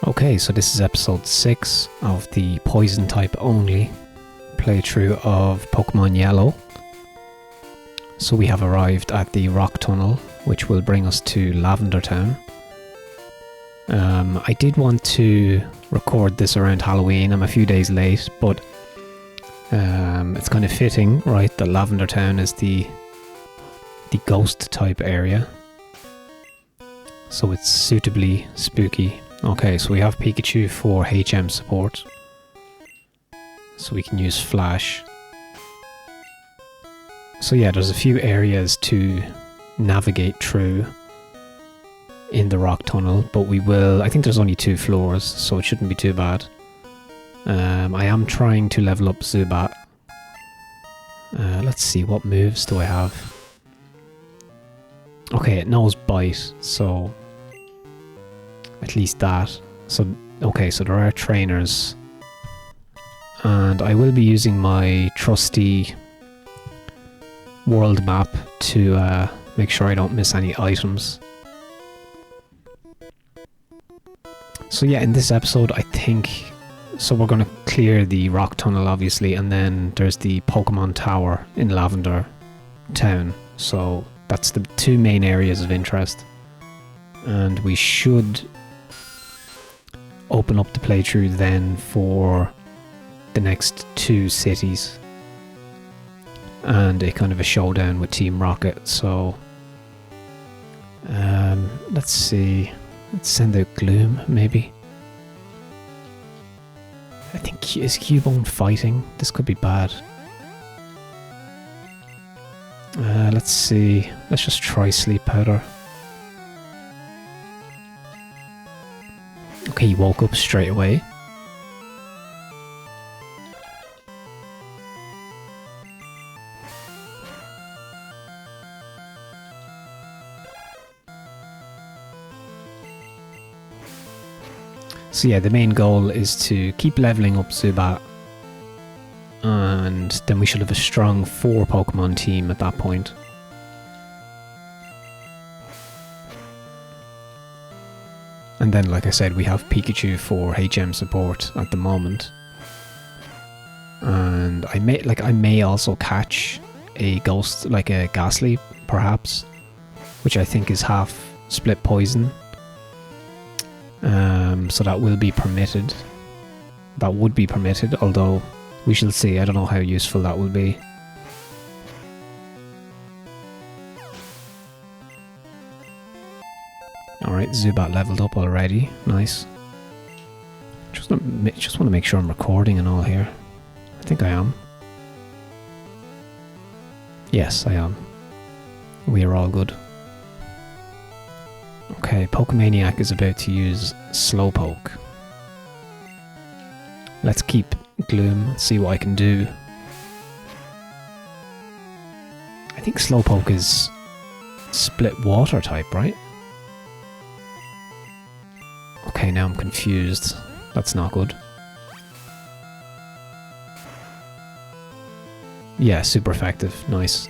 Okay, so this is episode 6 of the poison type only playthrough of Pokemon Yellow. So we have arrived at the rock tunnel, which will bring us to Lavender Town. I did want to record this around Halloween. I'm a few days late, but it's kind of fitting, right, that Lavender Town is the ghost type area. So it's suitably spooky. Okay, so we have Pikachu for HM support. So we can use Flash. So yeah, there's a few areas to navigate through in the rock tunnel, but I think there's only 2 floors, so it shouldn't be too bad. I am trying to level up Zubat. Let's see, what moves do I have? Okay, it knows Bite, so at least that. So, okay, so there are trainers. And I will be using my trusty world map to make sure I don't miss any items. So yeah, in this episode, I think... So we're going to clear the rock tunnel, obviously, and then there's the Pokemon Tower in Lavender Town. So that's the 2 main areas of interest. And we should open up the playthrough then for the next 2 cities. And a kind of a showdown with Team Rocket. So let's see. Let's send out Gloom, maybe. I think, is Cubone fighting? This could be bad. Let's see. Let's just try Sleep Powder. Okay, he woke up straight away. So yeah, the main goal is to keep leveling up Zubat, and then we should have a strong 4 Pokemon team at that point. And then, like I said, we have Pikachu for HM support at the moment. And I may also catch a ghost, like a Ghastly, perhaps, which I think is half split poison. So that will be permitted. That would be permitted, although we shall see. I don't know how useful that will be. Alright, Zubat leveled up already. Nice. Just want to make sure I'm recording and all here. I think I am. Yes, I am. We are all good. Okay, Pokemaniac is about to use Slowpoke. Let's keep Gloom, see what I can do. I think Slowpoke is split water type, right? Okay, now I'm confused. That's not good. Yeah, super effective. Nice.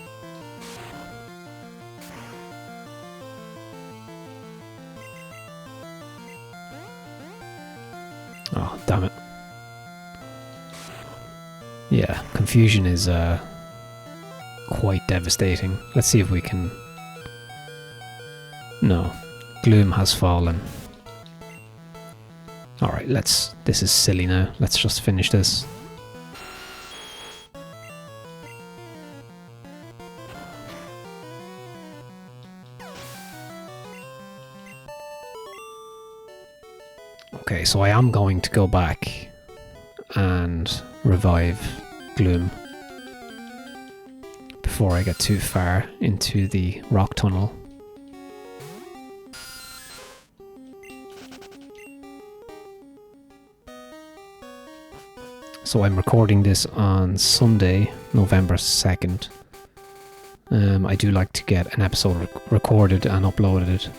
Oh, damn it. Yeah, confusion is quite devastating. Let's see if we can... No. Gloom has fallen. Alright, this is silly now. Let's just finish this. Okay, so I am going to go back and revive Gloom before I get too far into the rock tunnel. So I'm recording this on Sunday, November 2nd. I do like to get an episode recorded and uploaded.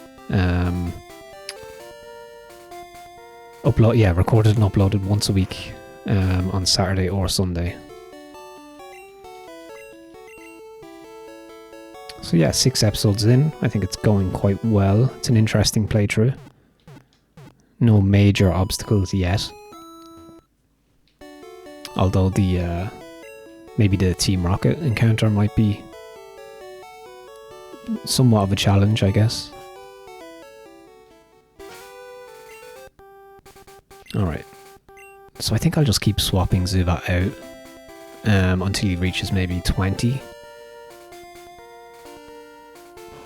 Recorded and uploaded once a week on Saturday or Sunday. So yeah, 6 episodes in. I think it's going quite well. It's an interesting playthrough. No major obstacles yet. Although the maybe the Team Rocket encounter might be somewhat of a challenge, I guess. Alright. So I think I'll just keep swapping Zubat out until he reaches maybe 20.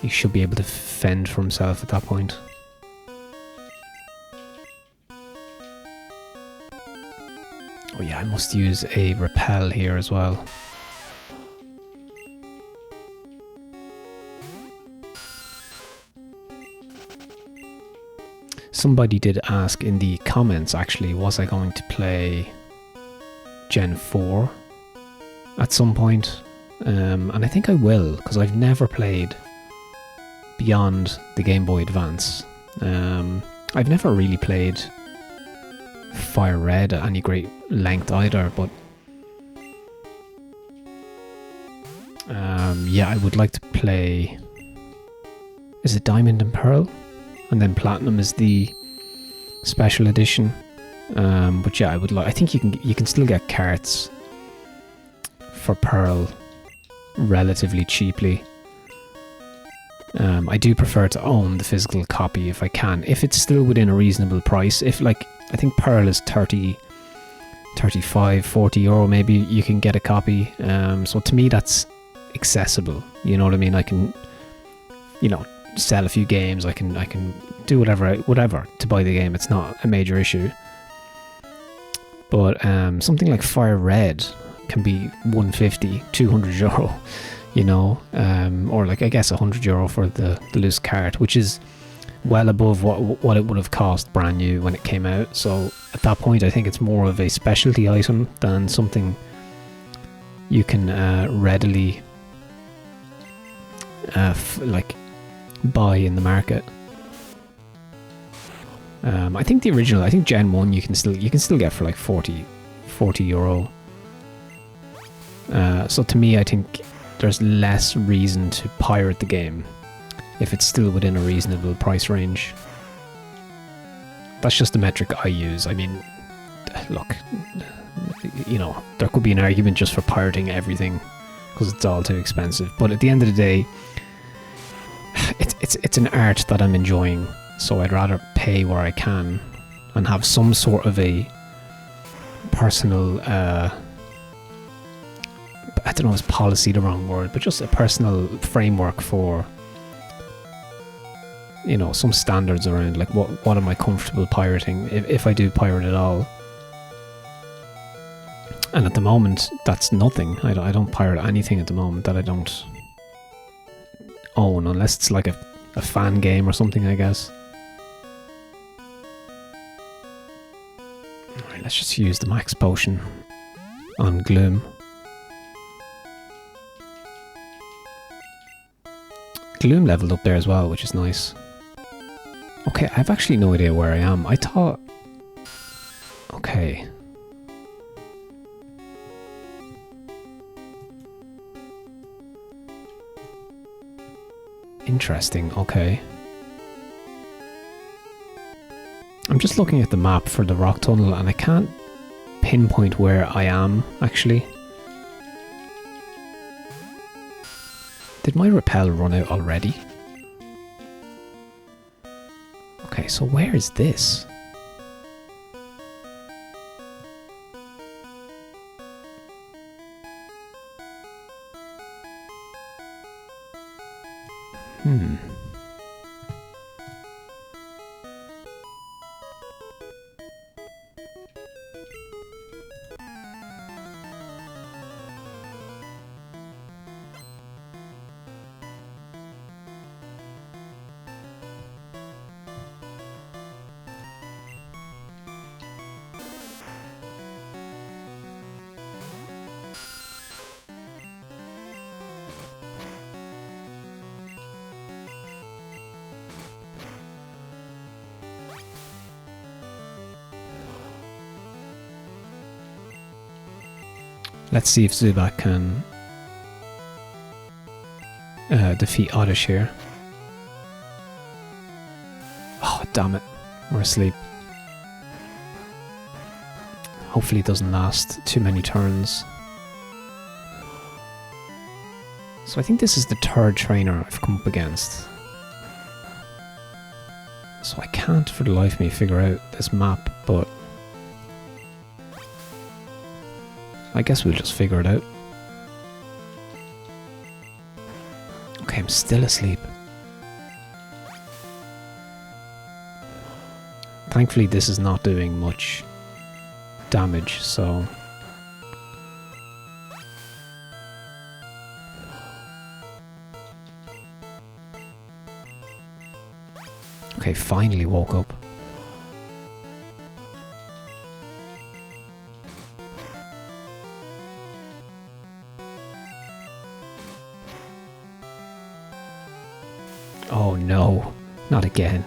He should be able to fend for himself at that point. Oh yeah, I must use a repel here as well. Somebody did ask in the comments, actually, was I going to play Gen 4 at some point? And I think I will, because I've never played beyond the Game Boy Advance. I've never really played Fire Red at any great length either, but yeah, I would like to play... Is it Diamond and Pearl? And then Platinum is the special edition. But yeah, I would like... I think you can still get carts for Pearl relatively cheaply. I do prefer to own the physical copy if I can, if it's still within a reasonable price. If, like, I think Pearl is 30, 35, 40 euro maybe, you can get a copy. So to me that's accessible, you know what I mean? I can, you know, sell a few games, I can do whatever to buy the game. It's not a major issue. But something like Fire Red can be 150, 200 euro, you know, or like I guess 100 euro for the loose cart, which is well above what it would have cost brand new when it came out. So at that point I think it's more of a specialty item than something you can readily like buy in the market. I think the original, I think Gen 1 you can still get for like 40 euro. So to me I think there's less reason to pirate the game if it's still within a reasonable price range. That's just the metric I use. I mean, look, you know, there could be an argument just for pirating everything because it's all too expensive, but at the end of the day, it's an art that I'm enjoying, so I'd rather pay where I can and have some sort of a personal I don't know, is policy the wrong word, but just a personal framework for, you know, some standards around like what am I comfortable pirating if I do pirate at all. And at the moment that's nothing. I don't pirate anything at the moment that I don't own, unless it's like a fan game or something, I guess. Alright, let's just use the max potion on Gloom. Gloom leveled up there as well, which is nice. Okay, I have actually no idea where I am. I thought... Okay. Interesting, okay. I'm just looking at the map for the rock tunnel and I can't pinpoint where I am, actually. Did my repel run out already? Okay, so where is this? Let's see if Zubat can defeat Oddish here. Oh, damn it. We're asleep. Hopefully it doesn't last too many turns. So I think this is the third trainer I've come up against. So I can't for the life of me figure out this map, but I guess we'll just figure it out. Okay, I'm still asleep. Thankfully this is not doing much damage, so... Okay, finally woke up. Oh no, not again.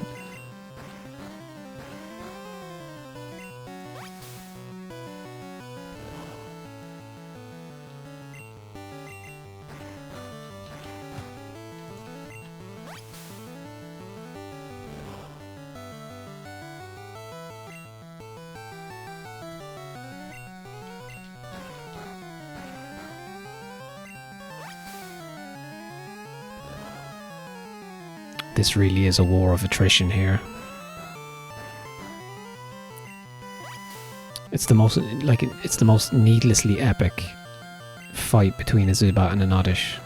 This really is a war of attrition here. It's the most, like, it's the most needlessly epic fight between a Zubat and an Oddish.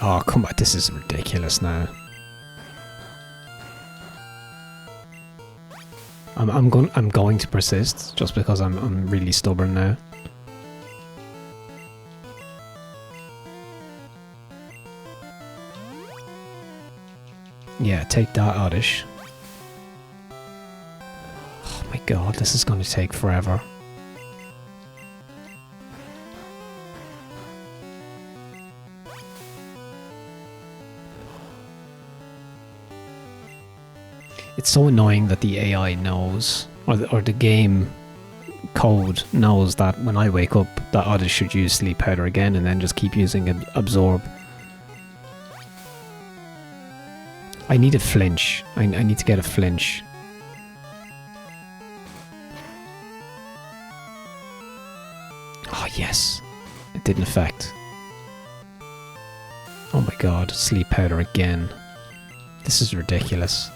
Oh, come on, this is ridiculous now. I'm going to persist just because I'm really stubborn now. Yeah, take that, Oddish. Oh my god, this is going to take forever. It's so annoying that the AI knows, or the game code knows that when I wake up, that Oddish should use Sleep Powder again and then just keep using Absorb. I need a flinch. I need to get a flinch. Oh yes, it didn't affect. Oh my god, Sleep Powder again. This is ridiculous.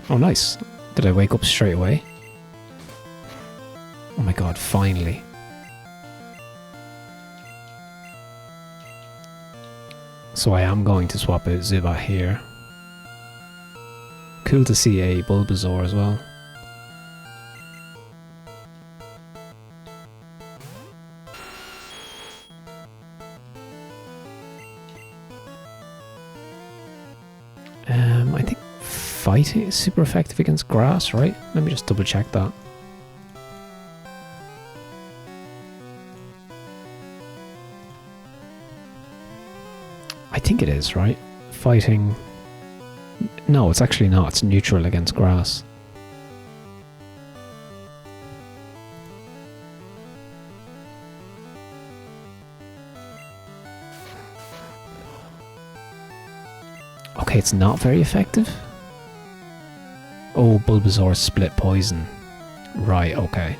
Oh nice. Did I wake up straight away? Oh my god, finally. So I am going to swap out Zubat here. Cool to see a Bulbasaur as well. I think fighting is super effective against grass, right? Let me just double check that. I think it is, right? Fighting... No, it's actually not. It's neutral against grass. Okay, it's not very effective. Oh, Bulbasaur split poison. Right, okay.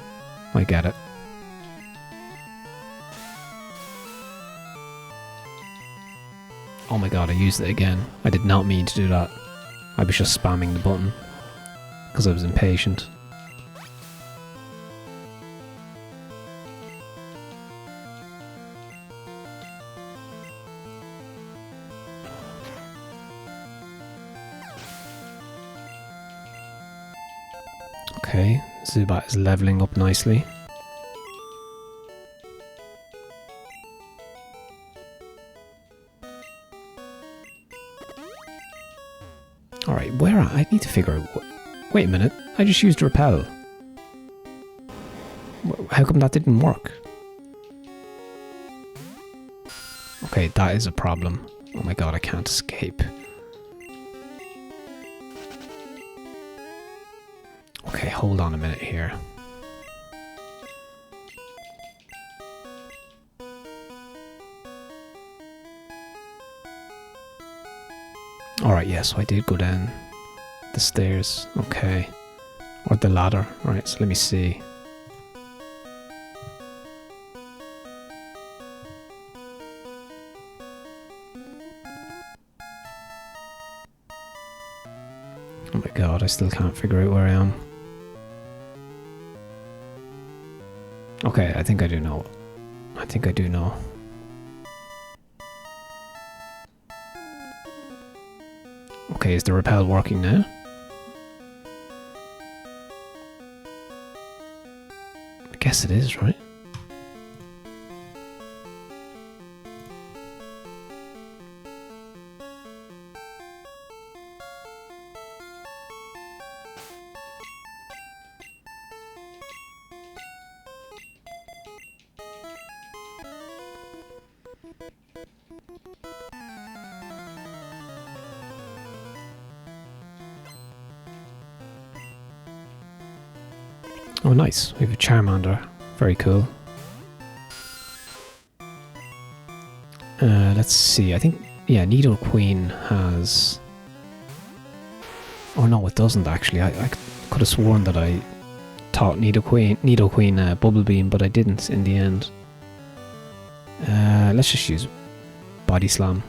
I get it. Oh my god, I used it again. I did not mean to do that. I was just spamming the button because I was impatient. Okay, Zubat is leveling up nicely. Alright, where I need to figure out... Wait a minute, I just used Repel. How come that didn't work? Okay, that is a problem. Oh my god, I can't escape. Okay, hold on a minute here. Alright, yes, so I did go down the stairs. Okay. Or the ladder. Alright, so let me see. Oh my god, I still can't figure out where I am. Okay, I think I do know. I think I do know. Okay, is the rappel working now? I guess it is, right? Oh, nice. We have a Charmander. Very cool. Let's see. I think, yeah, Nido Queen has... Oh, no, it doesn't, actually. I could have sworn that I taught Nido Queen Bubble Beam, but I didn't in the end. Let's just use Body Slam.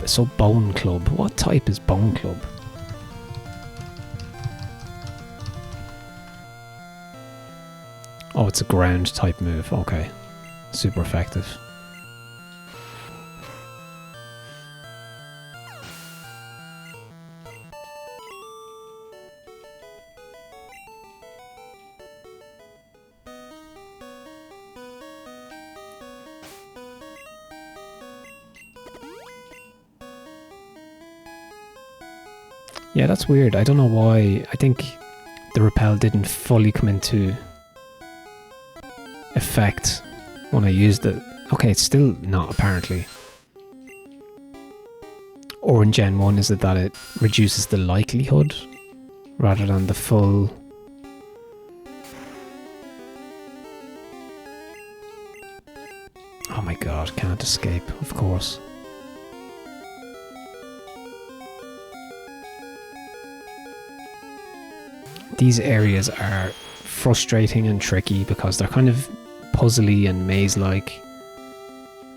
So Bone Club. What type is Bone Club? Oh, it's a ground type move. Okay. Super effective. Yeah, that's weird. I don't know why. I think the rappel didn't fully come into effect when I used it. Okay, it's still not, apparently. Or in Gen 1, is it that it reduces the likelihood rather than the full... Oh my god, can't escape, of course. These areas are frustrating and tricky because they're kind of puzzly and maze-like.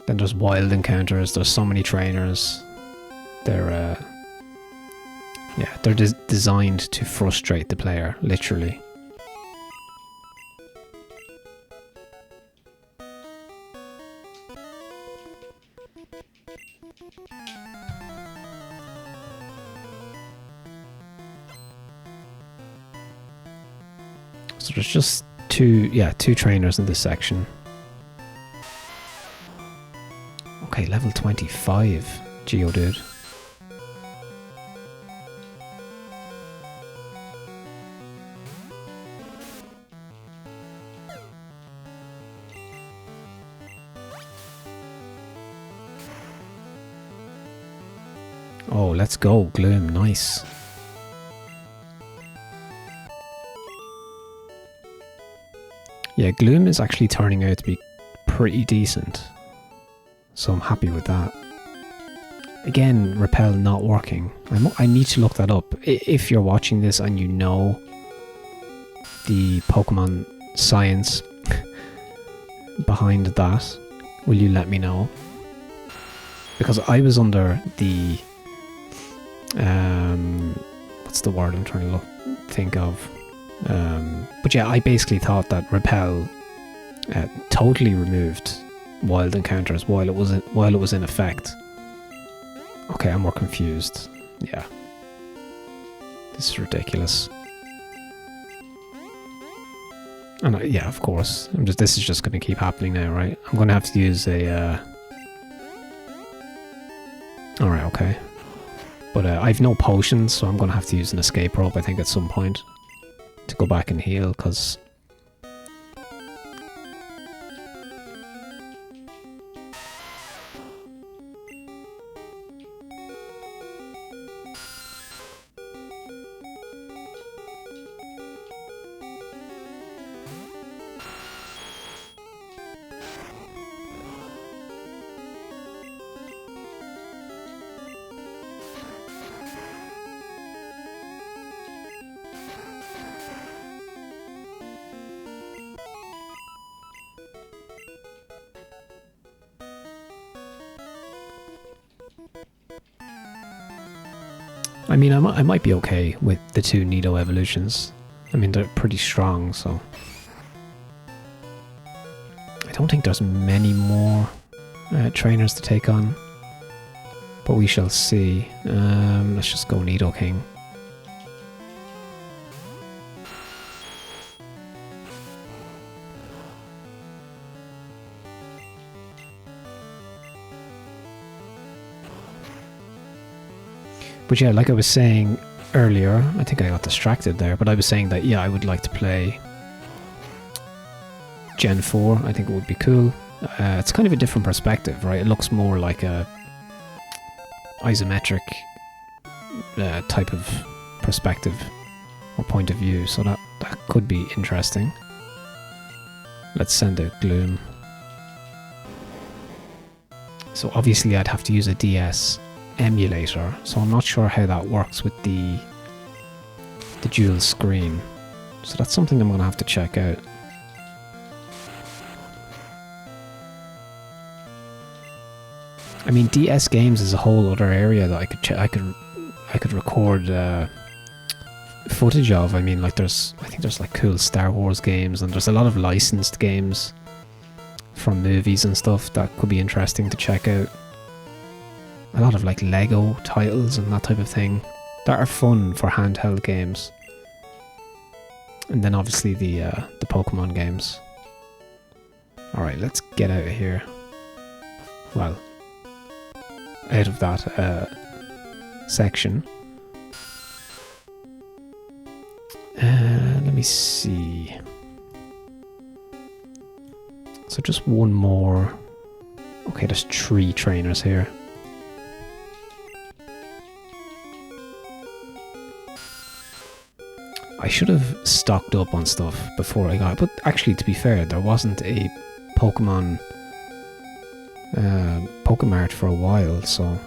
Then there's wild encounters, there's so many trainers. They're designed to frustrate the player, literally. So there's just two trainers in this section. Okay, level 25, Geodude. Oh, let's go, Gloom, nice. Yeah, Gloom is actually turning out to be pretty decent. So I'm happy with that. Again, Repel not working. I need to look that up. If you're watching this and you know the Pokemon science behind that, will you let me know? Because I was under the... what's the word I'm trying to think of? But yeah, I basically thought that Repel totally removed wild encounters while it was in effect. Okay, I'm more confused. Yeah. This is ridiculous. And yeah, of course. This is just going to keep happening now, right? I'm going to have to use a... Alright, okay. But I've no potions, so I'm going to have to use an escape rope, I think, at some point. To go back and heal, because... I mean, I might be okay with the 2 Nido evolutions. I mean, they're pretty strong, so... I don't think there's many more trainers to take on. But we shall see. Let's just go Nido King. But yeah, like I was saying earlier, I think I got distracted there, but I was saying that, yeah, I would like to play Gen 4. I think it would be cool. It's kind of a different perspective, right? It looks more like a isometric type of perspective or point of view, so that could be interesting. Let's send out Gloom. So obviously I'd have to use a DS emulator, so I'm not sure how that works with the dual screen. So that's something I'm going to have to check out. I mean, DS games is a whole other area that I could record footage of. I mean, like I think there's like cool Star Wars games, and there's a lot of licensed games from movies and stuff that could be interesting to check out. A lot of like Lego titles and that type of thing that are fun for handheld games. And then obviously the Pokemon games. Alright, let's get out of here. Well, out of that section. Let me see. So just one more. Okay, there's 3 trainers here. I should have stocked up on stuff before I got it, but actually, to be fair, there wasn't a Pokemon Pokemart for a while, so...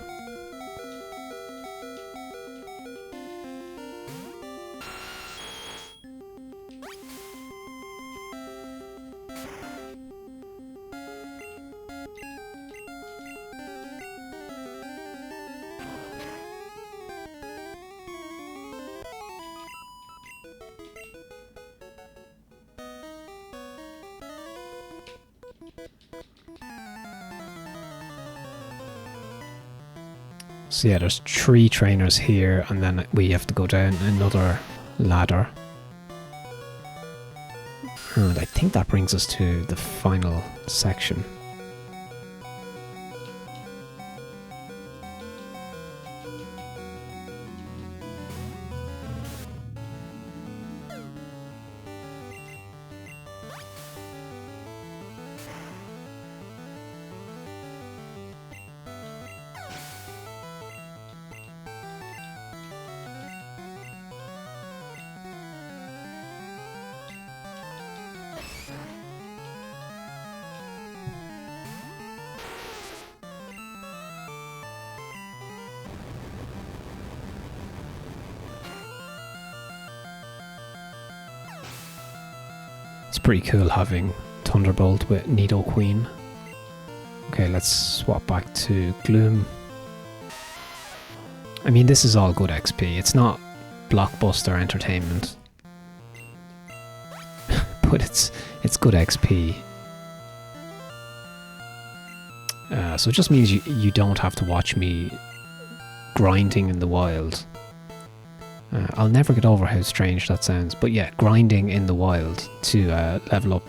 So yeah, there's 3 trainers here, and then we have to go down another ladder. And I think that brings us to the final section. It's pretty cool having Thunderbolt with Nido Queen. Okay, let's swap back to Gloom. I mean, this is all good XP. It's not blockbuster entertainment, but it's good XP. So it just means you don't have to watch me grinding in the wild. I'll never get over how strange that sounds. But yeah, grinding in the wild to level up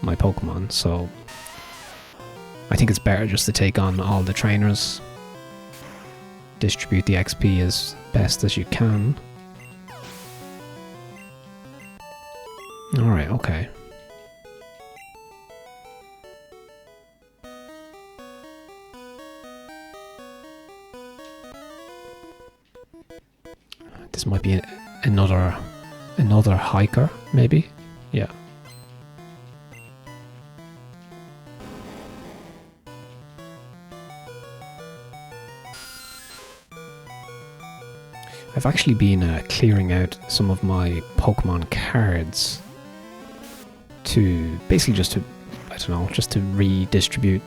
my Pokemon. So I think it's better just to take on all the trainers. Distribute the XP as best as you can. Alright, okay. This might be another hiker, maybe? Yeah. I've actually been clearing out some of my Pokemon cards to basically just to, I don't know, just to redistribute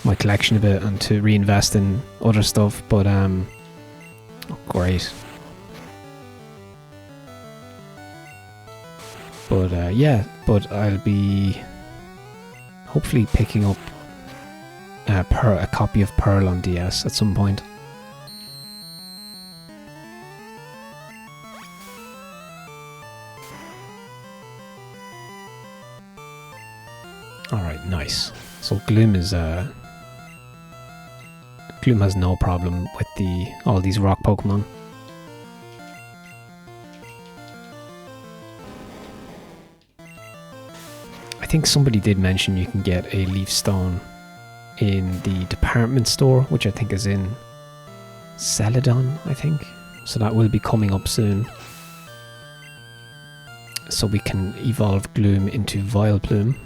my collection a bit and to reinvest in other stuff, but oh, great. But yeah, but I'll be hopefully picking up a copy of Pearl on DS at some point. Alright, nice. So Gloom is Gloom has no problem with all these rock Pokemon. I think somebody did mention you can get a Leaf Stone in the department store, which I think is in Celadon, I think. So that will be coming up soon. So we can evolve Gloom into Vileplume,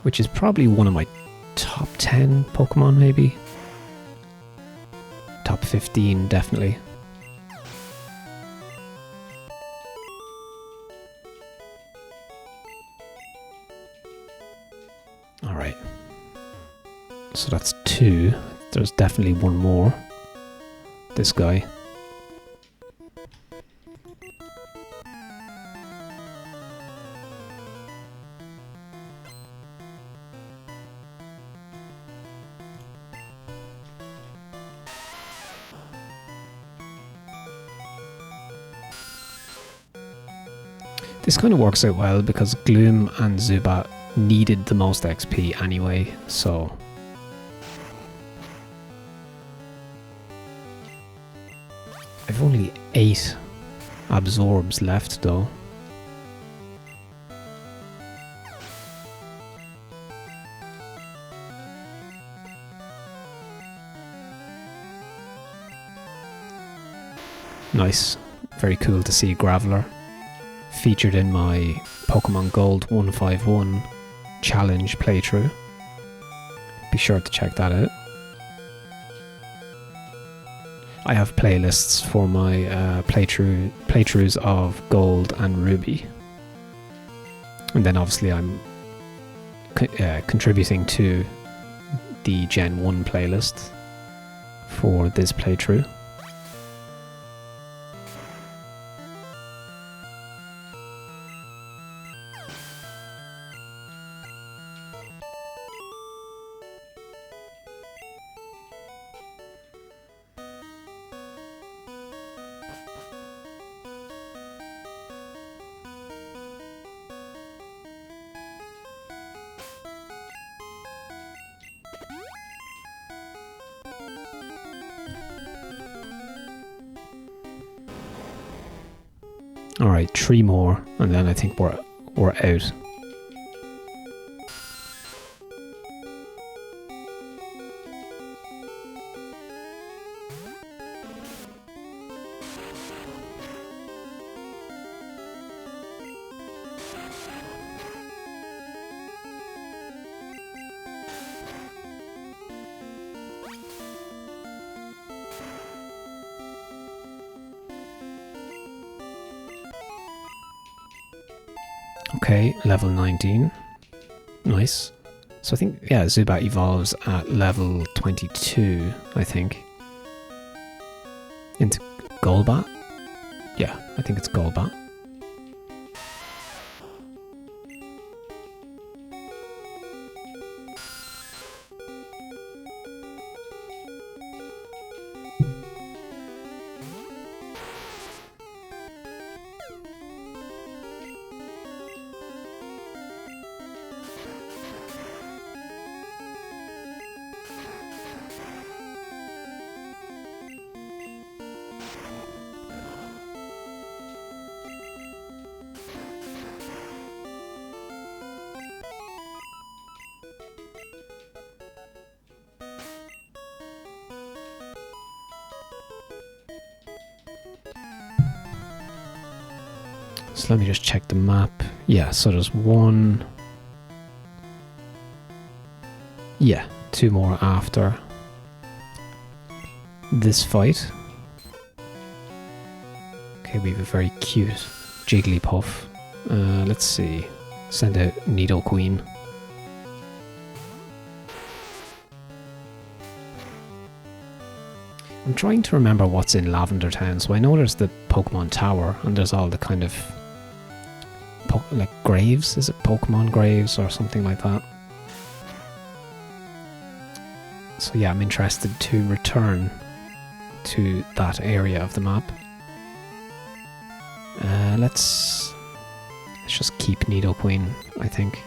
which is probably one of my top 10 Pokemon, maybe. Top 15, definitely. Alright. So that's 2. There's definitely one more. This guy. This kind of works out well because Gloom and Zubat needed the most XP anyway, so... I've only 8 absorbs left though. Nice. Very cool to see Graveler. Featured in my Pokemon Gold 151 challenge playthrough. Be sure to check that out. I have playlists for my playthroughs of Gold and Ruby. And then obviously I'm contributing to the Gen 1 playlist for this playthrough. Alright, 3 more, and then I think we're out. Okay, level 19. Nice. So I think, yeah, Zubat evolves at level 22, I think. Into Golbat? Yeah, I think it's Golbat. So let me just check the map. Yeah, so there's one. Yeah, two more after this fight. Okay, we have a very cute Jigglypuff. Let's see. Send out Nidoqueen. I'm trying to remember what's in Lavender Town. So I know there's the Pokemon Tower, and there's all the kind of like graves. Is it Pokemon graves or something like that? So yeah, I'm interested to return to that area of the map. Let's just keep Nidoqueen, I think.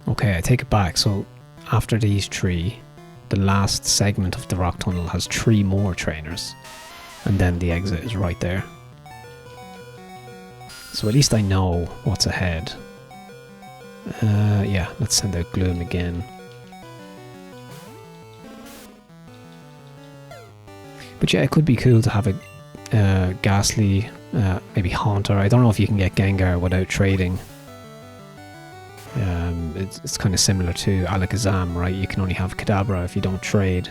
Okay, I take it back. So after these three, the last segment of the rock tunnel has 3 more trainers. And then the exit is right there. So at least I know what's ahead. Yeah, let's send out Gloom again. But yeah, it could be cool to have a Ghastly, maybe Haunter. I don't know if you can get Gengar without trading. It's kind of similar to Alakazam, right? You can only have Kadabra if you don't trade.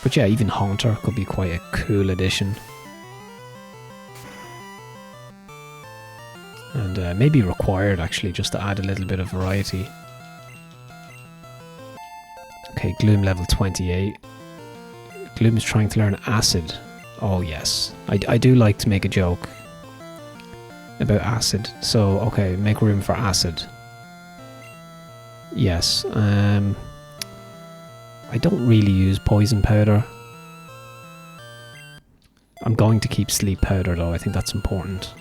But yeah, even Haunter could be quite a cool addition. And maybe required, actually, just to add a little bit of variety. Okay, Gloom level 28. Gloom is trying to learn Acid. Oh yes, I do like to make a joke about Acid. So, okay, make room for Acid. Yes, I don't really use Poison Powder. I'm going to keep Sleep Powder though, I think that's important.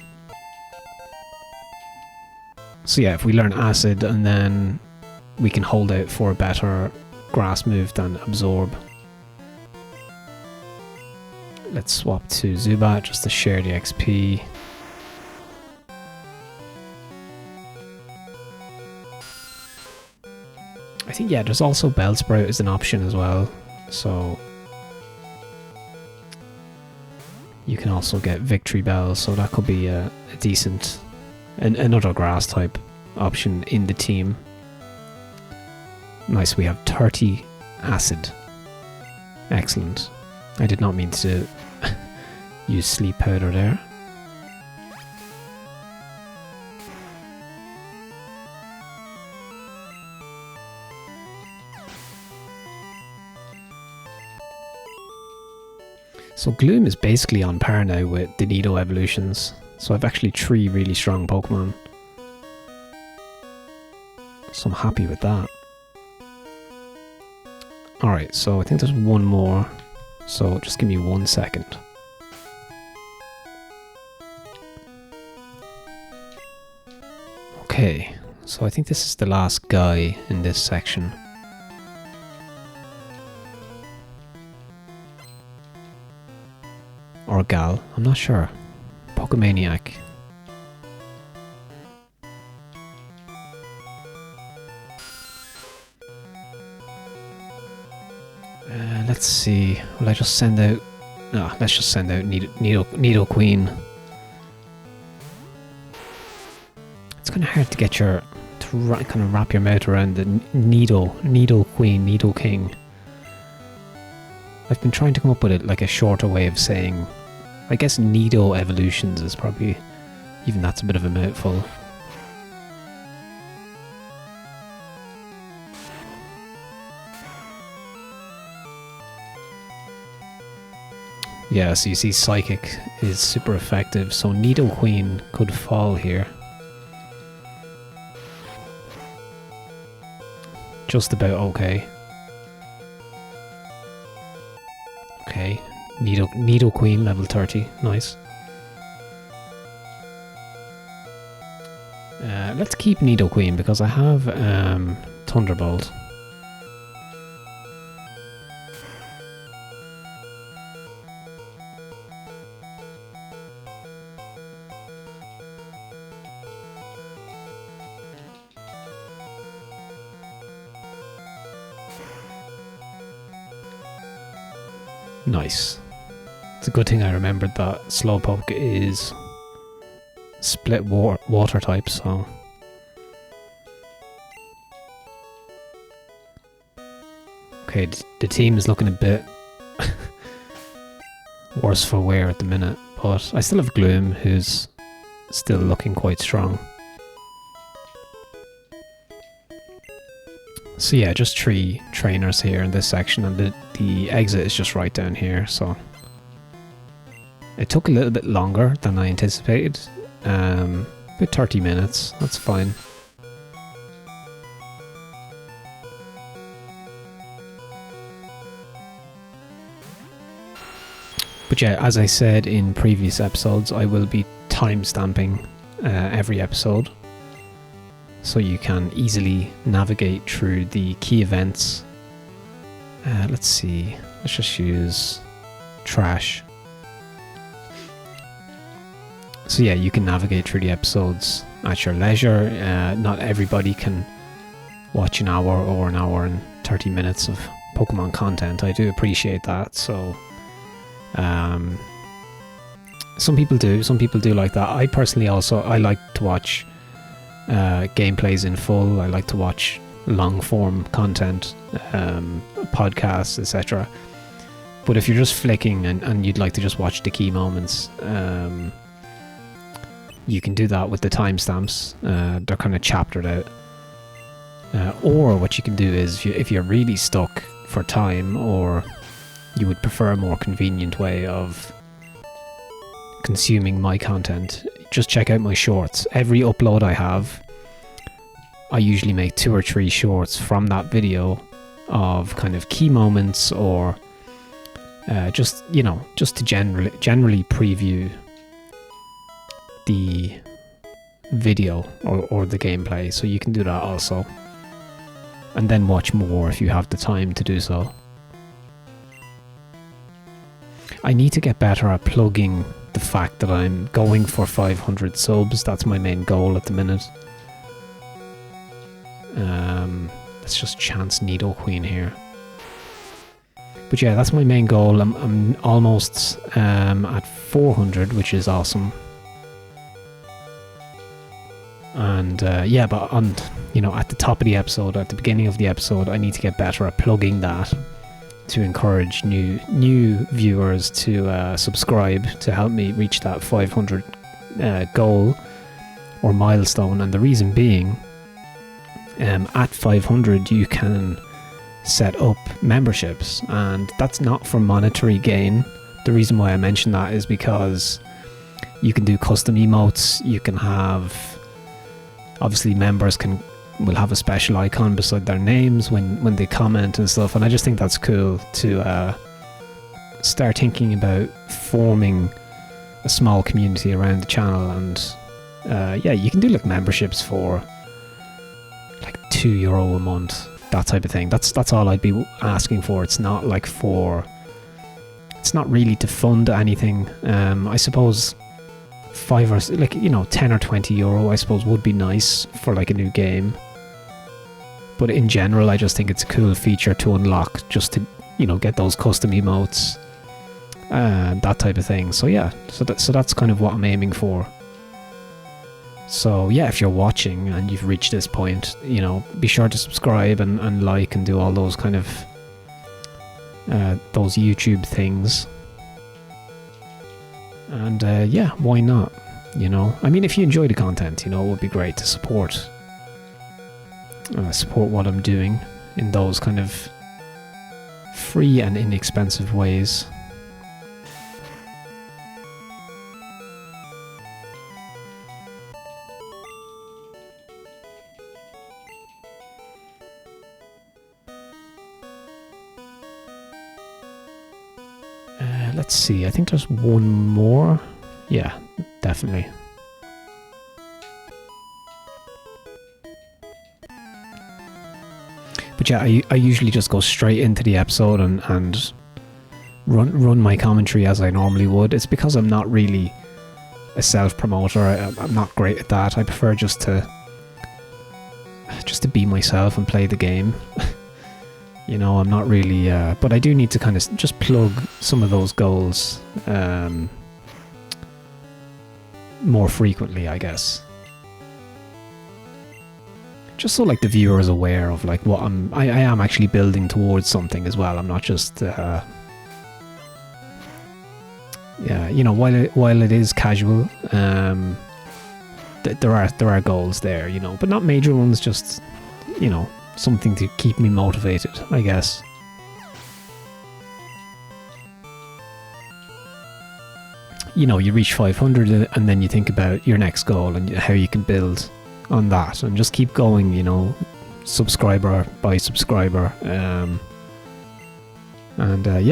So yeah, if we learn Acid and then we can hold out for a better grass move than Absorb. Let's swap to Zubat just to share the XP. I think, yeah, there's also Bellsprout as an option as well. So you can also get Victory Bell, so that could be a decent, another grass type option in the team. Nice, we have 30 Acid. Excellent. I did not mean to use Sleep Powder there. So Gloom is basically on par now with the Nido evolutions. So I've actually 3 really strong Pokemon. So I'm happy with that. Alright, so I think there's one more. So just give me 1 second. Okay, so I think this is the last guy in this section. Or gal, I'm not sure. Pokemaniac. Let's see. Will I just send out... No, let's just send out Nidoqueen. It's kind of hard to get your... to kind of wrap your mouth around the Nidoqueen, Nidoking. I've been trying to come up with it like a shorter way of saying... I guess Nido evolutions is probably... even that's a bit of a mouthful. Yeah, so you see Psychic is super effective, so Nidoqueen could fall here. Just about okay. Okay, Nidoqueen level 30, nice. Let's keep Nidoqueen because I have Thunderbolt. Nice. It's a good thing I remembered that Slowpoke is split water type, so... Okay, the team is looking a bit worse for wear at the minute, but I still have Gloom, who's still looking quite strong. So yeah, just 3 trainers here in this section, and the exit is just right down here, so... It took a little bit longer than I anticipated. About 30 minutes, that's fine. But yeah, as I said in previous episodes, I will be time-stamping every episode, so you can easily navigate through the key events. Let's see, let's just use Trash. So yeah, you can navigate through the episodes at your leisure. Not everybody can watch an hour or an hour and 30 minutes of Pokemon content. I do appreciate that, so... some people do like that. I personally also, I like to watch gameplays in full. I like to watch long form content, podcasts, etc. But if you're just flicking and you'd like to just watch the key moments, you can do that with the timestamps. They're kind of chaptered out. Or what you can do is, if you're really stuck for time, or you would prefer a more convenient way of consuming my content, just check out my shorts. Every upload I have, I usually make 2 or 3 shorts from that video of kind of key moments, or just, you know, just to generally preview the video or the gameplay. So you can do that also, and then watch more if you have the time to do so. I need to get better at plugging the fact that I'm going for 500 subs. That's my main goal at the minute. Let's just chance Nidoqueen here. But yeah, that's my main goal. I'm almost at 400, which is awesome. And yeah, but on, you know, at the top of the episode, at the beginning of the episode, I need to get better at plugging that to encourage new viewers to subscribe, to help me reach that 500 goal or milestone. And the reason being, at 500 you can set up memberships, and that's not for monetary gain. The reason why I mention that is because you can do custom emotes. You can have, obviously members will have a special icon beside their names when they comment and stuff, and I just think that's cool to start thinking about forming a small community around the channel. And yeah, you can do like memberships for like €2 a month, that type of thing. That's all I'd be asking for. It's not like it's not really to fund anything. I suppose 5 or like, you know, 10 or 20 euro I suppose would be nice for like a new game. But in general, I just think it's a cool feature to unlock, just to, you know, get those custom emotes, that type of thing. So yeah, so that's kind of what I'm aiming for. So yeah, if you're watching and you've reached this point, you know, be sure to subscribe and like and do all those kind of those YouTube things. And yeah, why not? You know, I mean, if you enjoy the content, you know, it would be great to support what I'm doing in those kind of free and inexpensive ways. Let's see. I think there's one more. Yeah, definitely. But yeah, I usually just go straight into the episode and run my commentary as I normally would. It's because I'm not really a self-promoter. I'm not great at that. I prefer just to be myself and play the game. You know, I'm not really... but I do need to kind of just plug some of those goals more frequently, I guess. Just so like the viewer is aware of like what I am actually building towards something as well. I'm not just yeah, you know, while it is casual, there are goals there, you know, but not major ones, just, you know, something to keep me motivated, I guess. You know, you reach 500 and then you think about your next goal and how you can build on that and just keep going, you know, subscriber by subscriber. Yeah,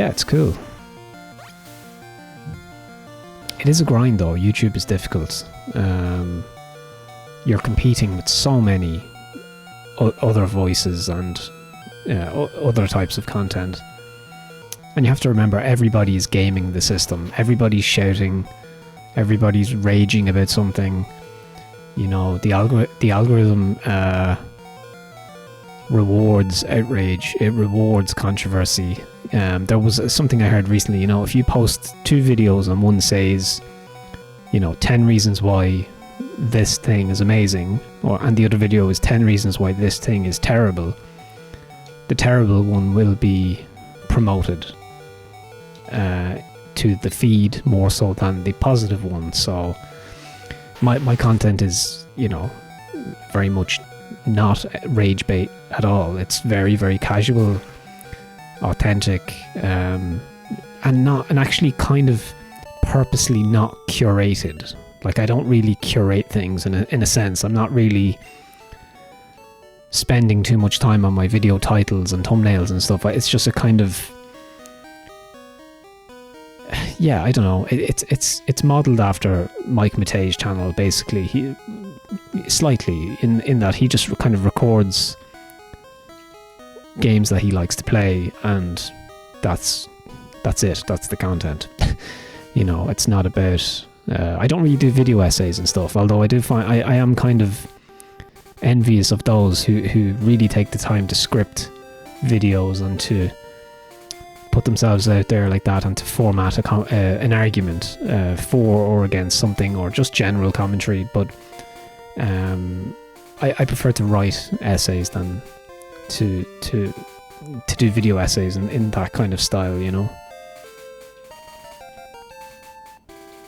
it's cool. It is a grind though. YouTube is difficult. You're competing with so many other voices and other types of content, and you have to remember everybody's gaming the system. Everybody's shouting, everybody's raging about something. You know, the algorithm rewards outrage. It rewards controversy. There was something I heard recently, you know, if you post 2 videos and one says, you know, 10 reasons why this thing is amazing, and the other video is 10 reasons why this thing is terrible, the terrible one will be promoted to the feed more so than the positive one. So my content is, you know, very much not rage bait at all. It's very, very casual, authentic, and actually kind of purposely not curated. Like, I don't really curate things in a sense. I'm not really spending too much time on my video titles and thumbnails and stuff. It's just a kind of, yeah, I don't know. It's modelled after Mike Matei's channel, basically. He slightly in that he just kind of records games that he likes to play, and that's it. That's the content. You know, it's not about. I don't really do video essays and stuff. Although I do find I am kind of envious of those who really take the time to script videos and to put themselves out there like that and to format an argument for or against something, or just general commentary. But I prefer to write essays than to do video essays in that kind of style, you know.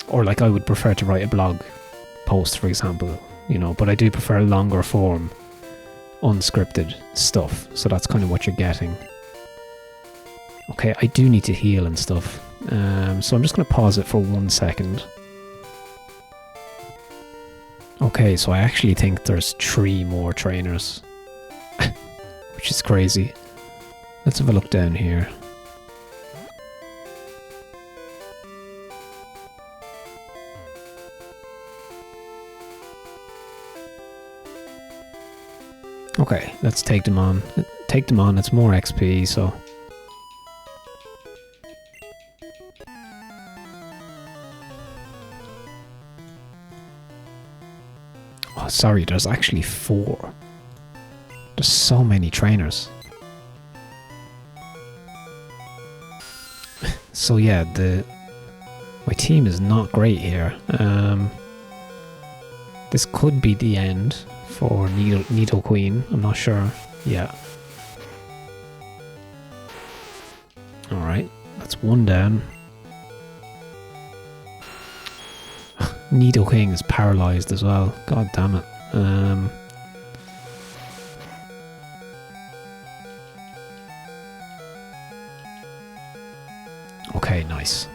Or like I would prefer to write a blog post, for example, you know, but I do prefer longer form, unscripted stuff. So that's kind of what you're getting. Okay, I do need to heal and stuff. So I'm just going to pause it for 1 second. Okay, so I actually think there's 3 more trainers. Which is crazy. Let's have a look down here. Okay, let's take them on. Take them on, it's more XP, so... Oh, sorry, there's actually 4. There's so many trainers. So yeah, my team is not great here. This could be the end for Needle Queen. I'm not sure. Yeah. Alright, that's 1 down. Needle King is paralyzed as well. God damn it. Okay, nice.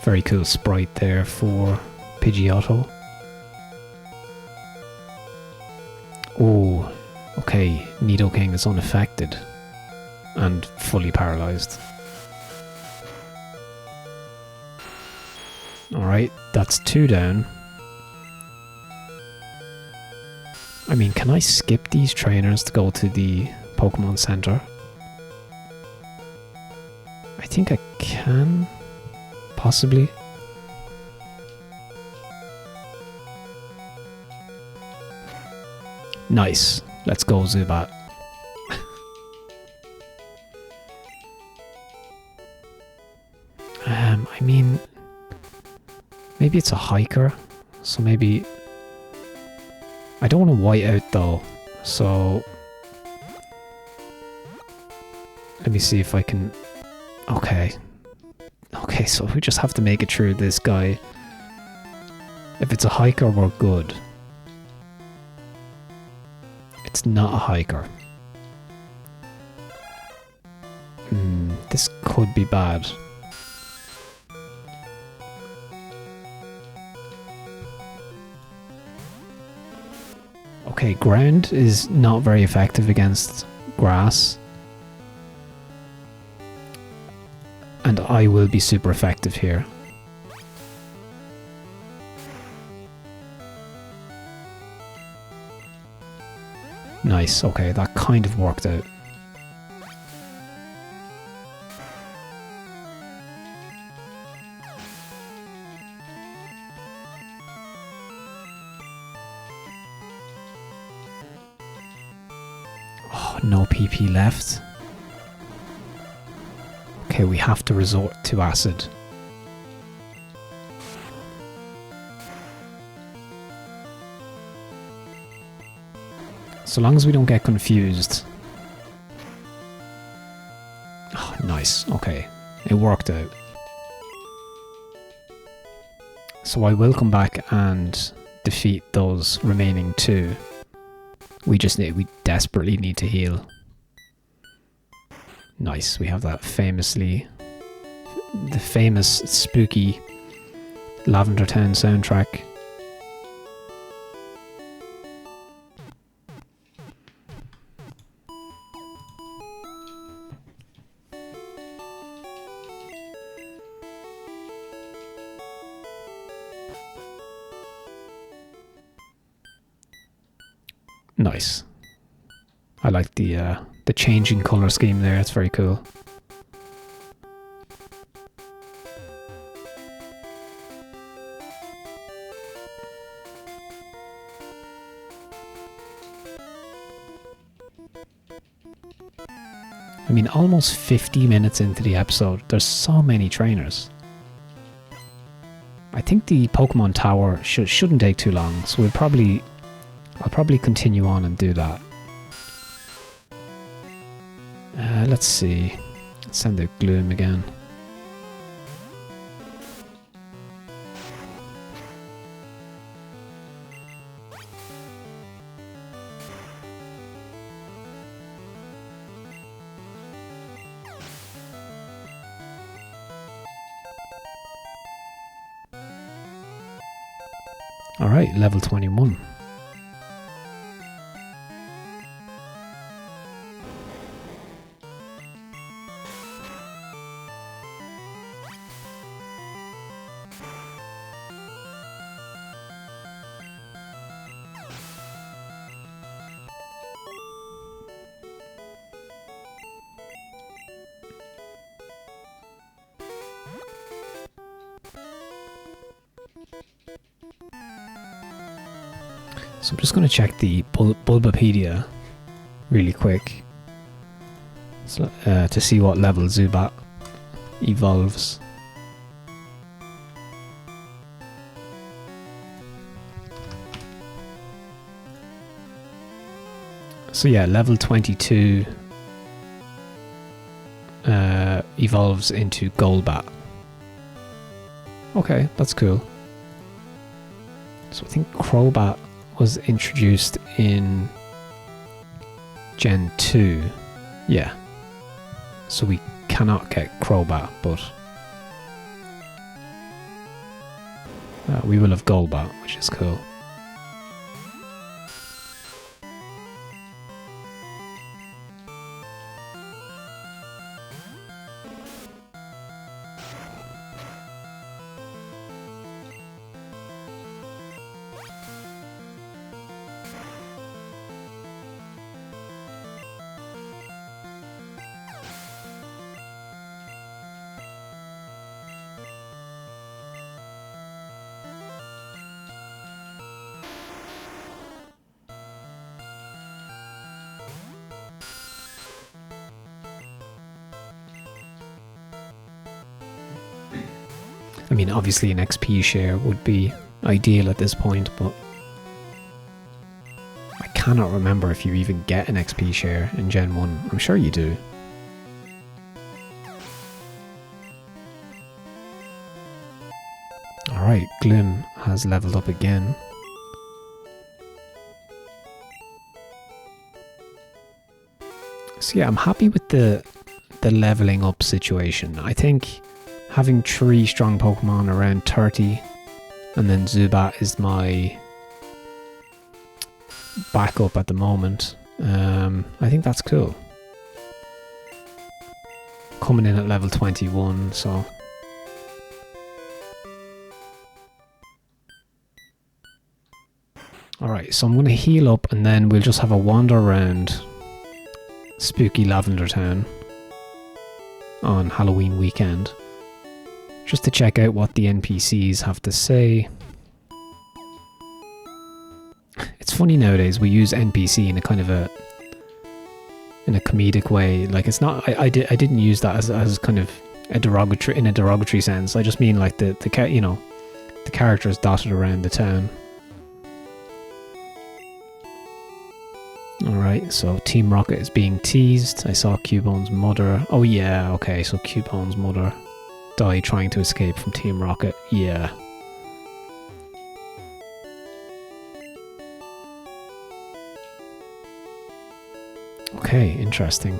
Very cool sprite there for Pidgeotto. Oh, okay. Nidoking is unaffected and fully paralyzed. Alright, that's 2 down. I mean, can I skip these trainers to go to the Pokemon Center? I think I can. Possibly. Nice. Let's go, Zubat. I mean, maybe it's a hiker, so maybe I don't want to white out though, so let me see if I can. Okay, so we just have to make it through this guy. If it's a hiker, we're good. It's not a hiker. This could be bad. Okay, ground is not very effective against grass. And I will be super effective here. Nice, okay, that kind of worked out. Oh, no PP left. Okay, we have to resort to acid. So long as we don't get confused. Oh, nice. Okay. It worked out. So I will come back and defeat those remaining 2. We desperately need to heal. Nice. We have that the famous spooky Lavender Town soundtrack. Nice. I like the changing color scheme there. It's very cool. I mean, almost 50 minutes into the episode, there's so many trainers. I think the Pokemon Tower shouldn't take too long, so I'll probably continue on and do that. Let's see. Let's send out Gloom again. Alright, level 21. So I'm just going to check the Bulbapedia really quick so, to see what level Zubat evolves. So yeah, level 22 evolves into Golbat. Okay, that's cool. So I think Crobat was introduced in Gen 2. Yeah. So we cannot get Crobat, but We will have Golbat, which is cool. I mean, obviously an XP share would be ideal at this point, but I cannot remember if you even get an XP share in Gen 1. I'm sure you do. Alright, Glim has leveled up again. So yeah, I'm happy with the leveling up situation. I think having 3 strong Pokemon around 30 and then Zubat is my backup at the moment. I think that's cool. Coming in at level 21, so... Alright, so I'm going to heal up and then we'll just have a wander around spooky Lavender Town on Halloween weekend, just to check out what the NPCs have to say. It's funny nowadays, we use NPC in a kind of in a comedic way. Like, it's not, I didn't use that as kind of a derogatory sense. I just mean like the characters dotted around the town. Alright, so Team Rocket is being teased. I saw Cubone's mother. Oh yeah, okay, so Cubone's mother died trying to escape from Team Rocket. Yeah. Okay, interesting.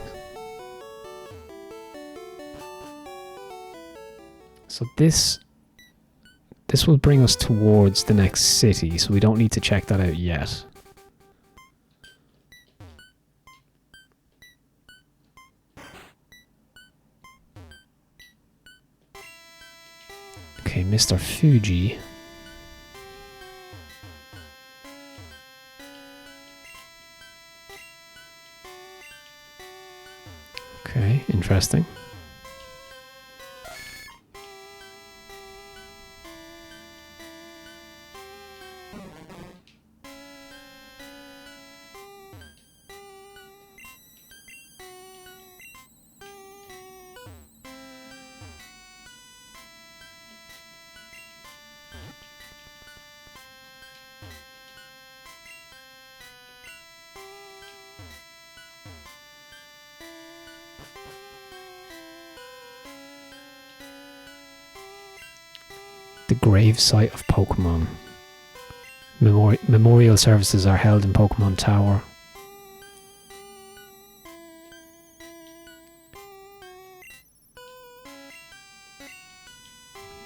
So this will bring us towards the next city, so we don't need to check that out yet. Okay, Mr. Fuji. Okay, interesting. The grave site of Pokemon. Memorial services are held in Pokemon Tower.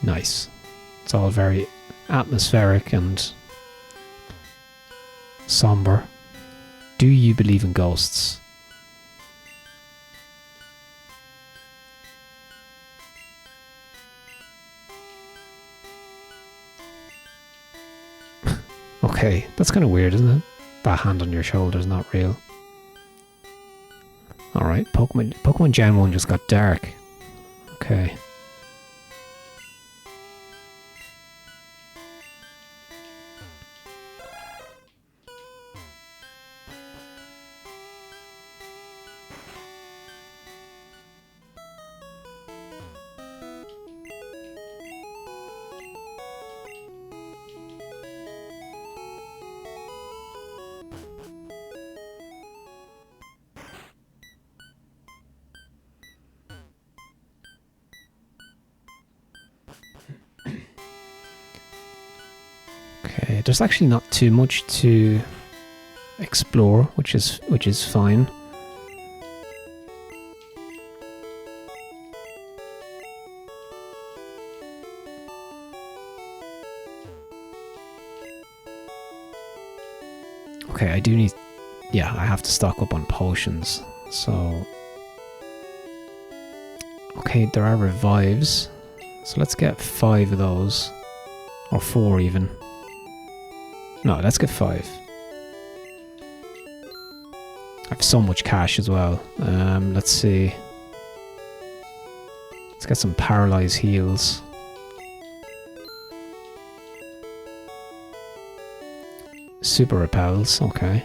Nice. It's all very atmospheric and somber. Do you believe in ghosts? Okay, that's kind of weird, isn't it? That hand on your shoulder is not real. Alright, Pokemon Gen 1 just got dark. Okay. Okay, there's actually not too much to explore, which is fine. do need... Yeah, I have to stock up on potions. So... Okay, there are revives. So let's get 5 of those. Or 4 even. No, let's get 5. I have so much cash as well. Let's see. Let's get some paralyze heals. Super repels, okay.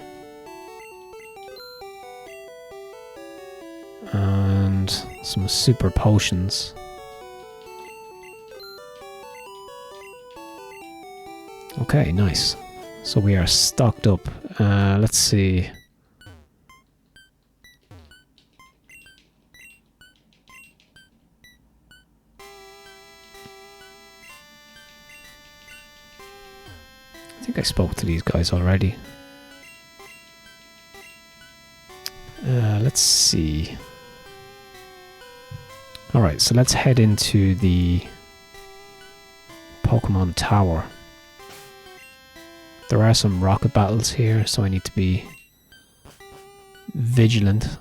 And some super potions. Okay, nice. So we are stocked up. Let's see. I think I spoke to these guys already. Let's see. Alright, so let's head into the Pokemon Tower. There are some rocket battles here, so I need to be vigilant.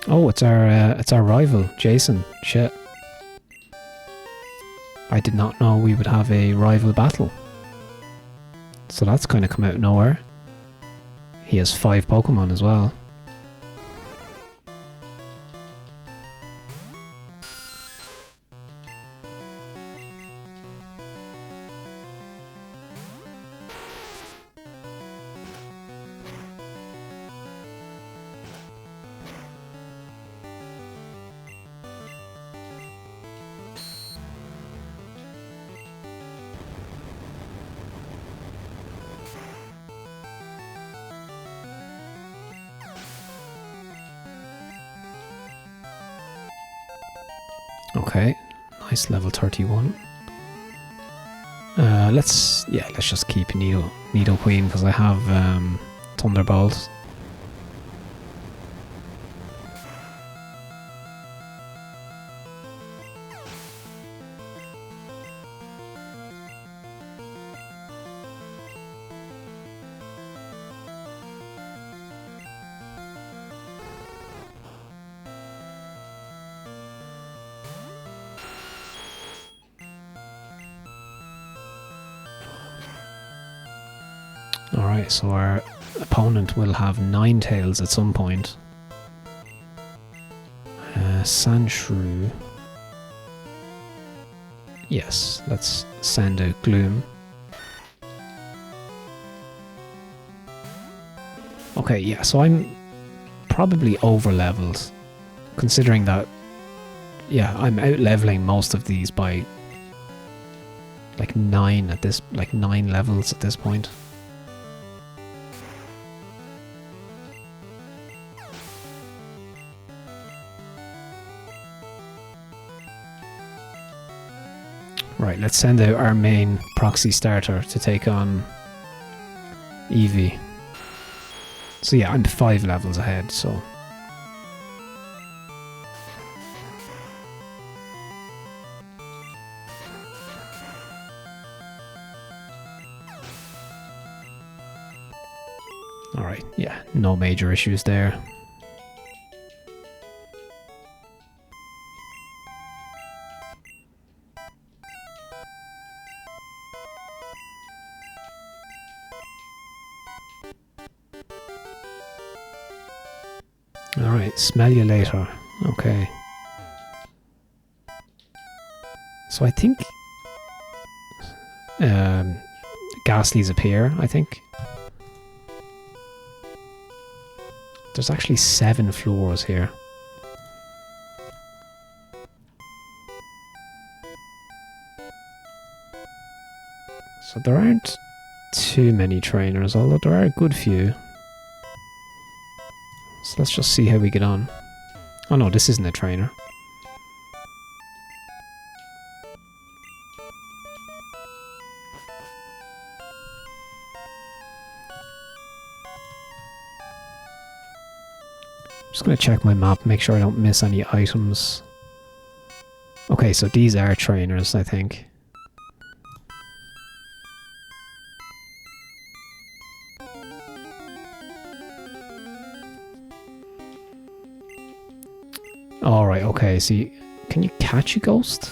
Oh, it's our rival, Jason. Shit. I did not know we would have a rival battle. So that's kind of come out of nowhere. He has 5 Pokemon as well. Okay, nice level 31. Let's just keep Nidoqueen because I have Thunderbolt. Alright, so our opponent will have Ninetales at some point. Sandshrew. Yes, let's send out Gloom. Okay, yeah, so I'm probably over-leveled, considering that, yeah, I'm out-leveling most of these by like 9 levels at this point. Right, let's send out our main proxy starter to take on Eevee. So yeah, I'm 5 levels ahead, so... Alright, yeah, no major issues there. Alright, smell you later. Okay. So I think Ghastlies appear, I think. There's actually 7 floors here. So there aren't too many trainers, although there are a good few. So let's just see how we get on. Oh no, this isn't a trainer. Just gonna check my map, make sure I don't miss any items. Okay, so these are trainers, I think. Alright, okay, so can you catch a ghost?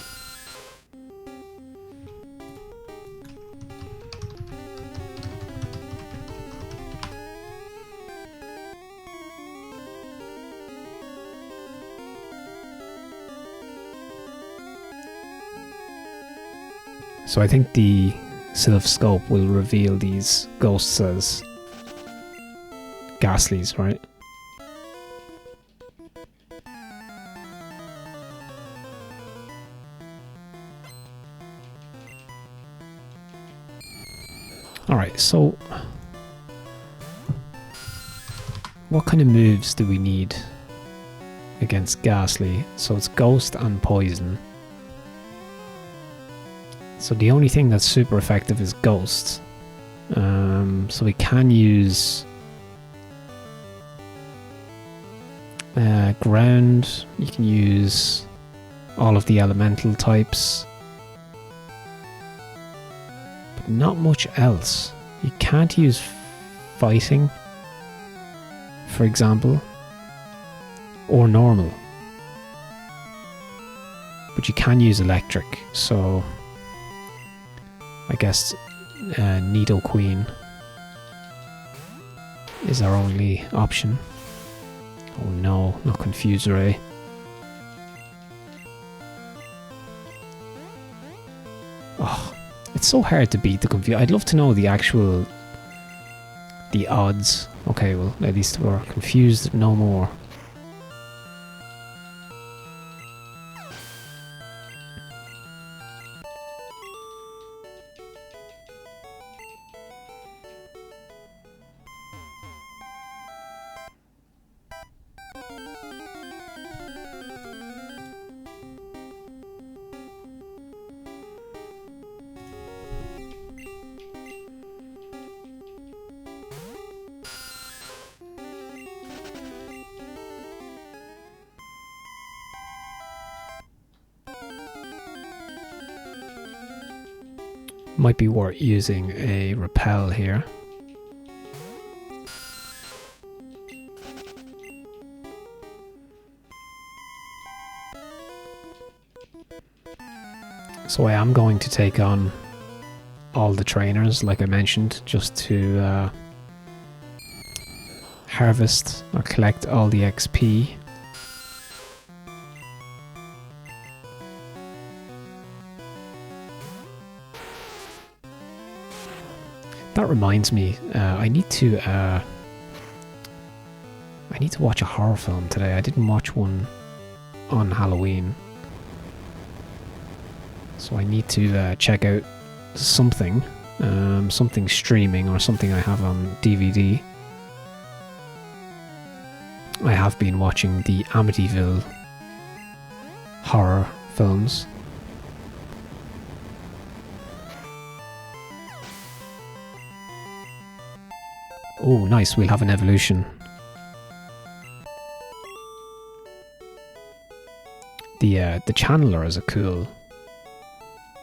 So I think the Sylph scope will reveal these ghosts as ghastlies, right? Alright, so what kind of moves do we need against ghastly? So it's ghost and poison. So the only thing that's super effective is ghost. So we can use ground. You can use all of the elemental types, but not much else. You can't use fighting, for example, or normal, but you can use electric. So I guess Nido Queen is our only option. Oh no, not Confuse Ray. Oh, it's so hard to beat the Confuse. I'd love to know the odds. Okay, well, at least we're confused no more. Might be worth using a repel here. So I am going to take on all the trainers, like I mentioned, just to harvest or collect all the XP. That reminds me, I need to watch a horror film today. I didn't watch one on Halloween, so I need to check out something, something streaming or something I have on DVD. I have been watching the Amityville horror films. Oh, nice, we'll have an evolution. The Channeler is a cool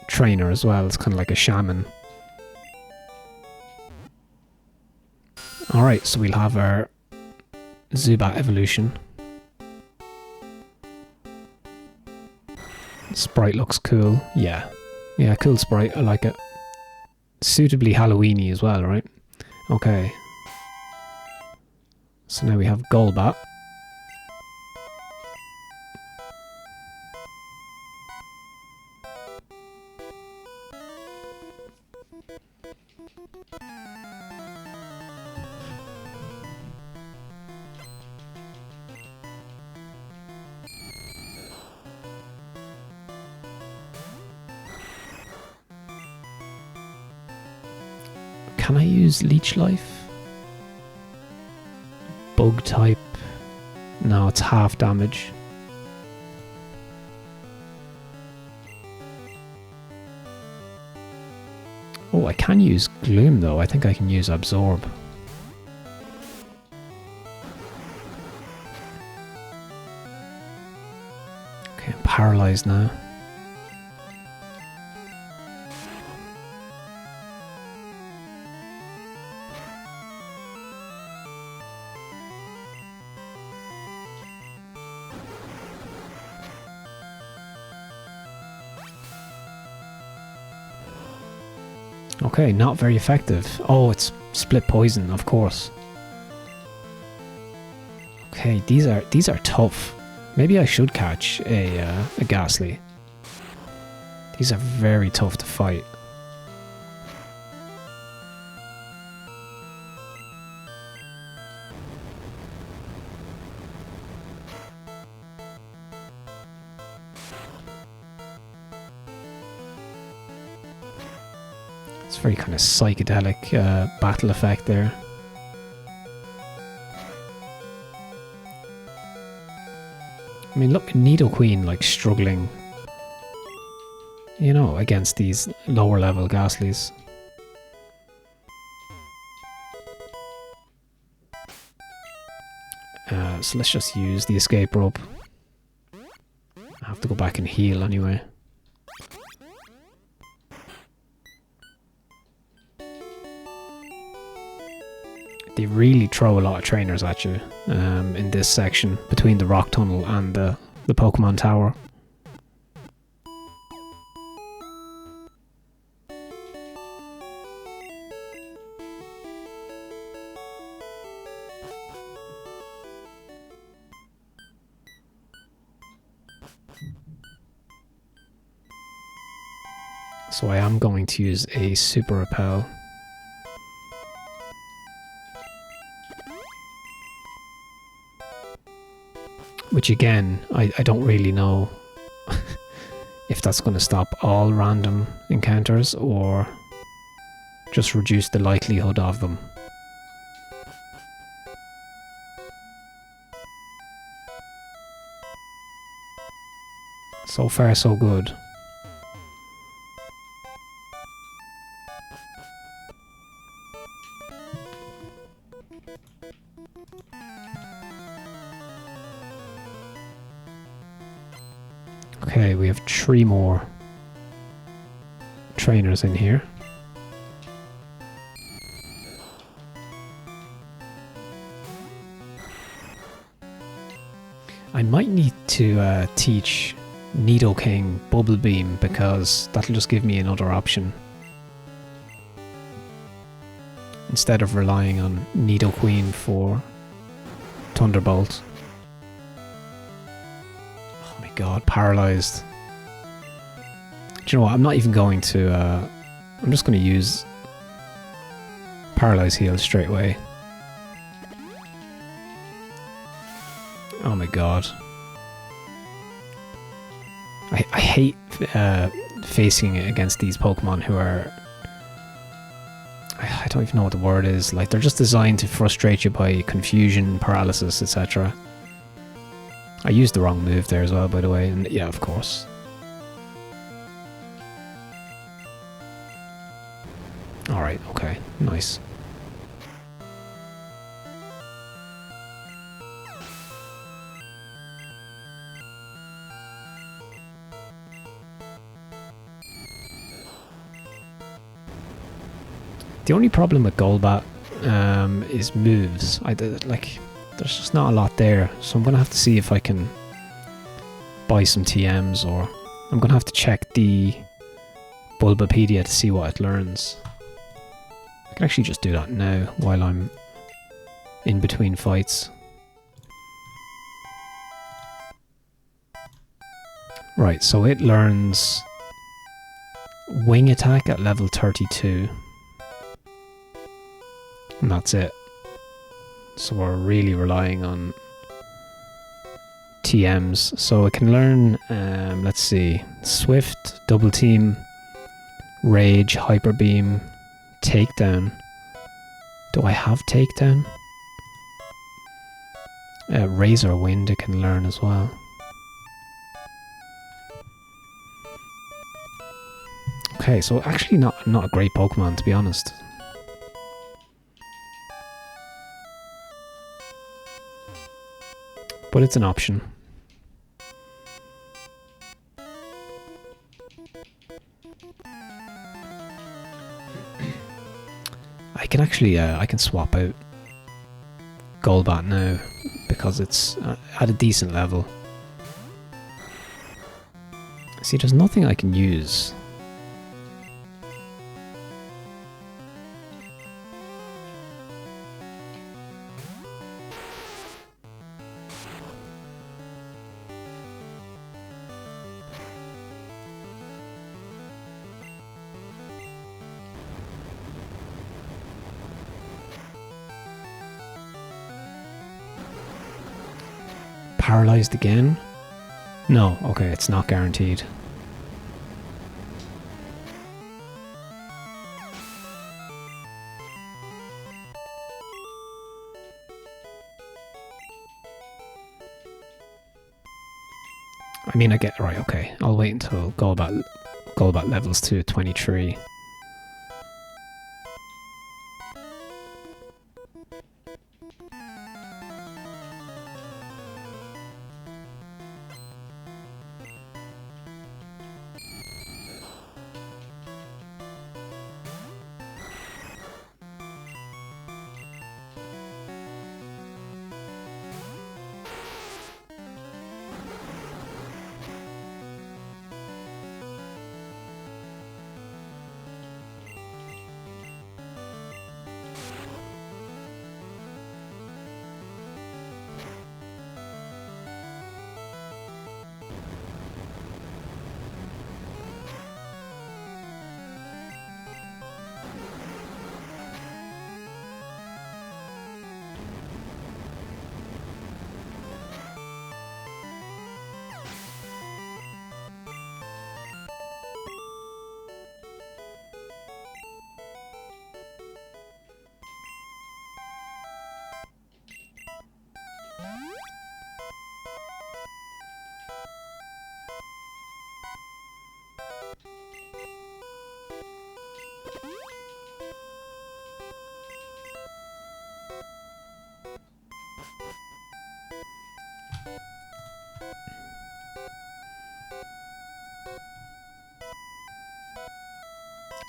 trainer as well. It's kind of like a shaman. Alright, so we'll have our Zubat evolution. Sprite looks cool. Yeah, cool sprite. I like it. Suitably Halloweeny as well, right? Okay. So now we have Golbat. Can I use Leech Life? Bug type. No, it's half damage. Oh, I can use Gloom though. I think I can use Absorb. Okay, I'm paralyzed now. Okay, not very effective. Oh, it's split poison, of course. Okay, these are tough. Maybe I should catch a Ghastly. These are very tough to fight. It's very kind of psychedelic battle effect there. I mean, look, Nidoqueen like struggling, you know, against these lower level Ghastlies. So let's just use the escape rope. I have to go back and heal anyway. They really throw a lot of trainers at you in this section between the rock tunnel and the Pokemon Tower. So I am going to use a Super Repel. Which again, I don't really know if that's going to stop all random encounters or just reduce the likelihood of them. So far so good. Okay, we have 3 more trainers in here. I might need to teach Nidoking Bubble Beam because that'll just give me another option. Instead of relying on Nidoqueen for Thunderbolt. God, paralyzed. Do you know what? I'm not even going to. I'm just going to use Paralyze Heal straight away. Oh my god. I hate facing it against these Pokemon who are. I don't even know what the word is. Like, they're just designed to frustrate you by confusion, paralysis, etc. I used the wrong move there as well, by the way, and yeah, of course. Alright, okay, nice. The only problem with Golbat is moves. There's just not a lot there, so I'm going to have to see if I can buy some TMs, or I'm going to have to check the Bulbapedia to see what it learns. I can actually just do that now while I'm in between fights. Right, so it learns Wing Attack at level 32. And that's it. So we're really relying on TMs. So it can learn, let's see, Swift, Double Team, Rage, Hyper Beam, Takedown. Do I have takedown? Razor Wind it can learn as well. Okay, so actually not a great Pokemon, to be honest. But it's an option. I can actually I can swap out Golbat now because it's at a decent level. See, there's nothing I can use. Paralyzed again? No, okay, it's not guaranteed. I mean, I get right. Okay, I'll wait until Golbat levels to 23.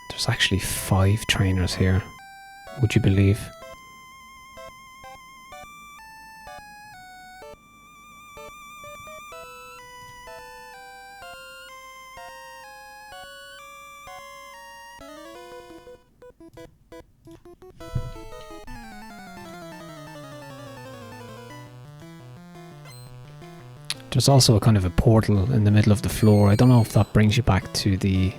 There's actually 5 trainers here. Would you believe? There's also a kind of a portal in the middle of the floor. I don't know if that brings you back to the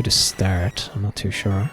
start. I'm not too sure.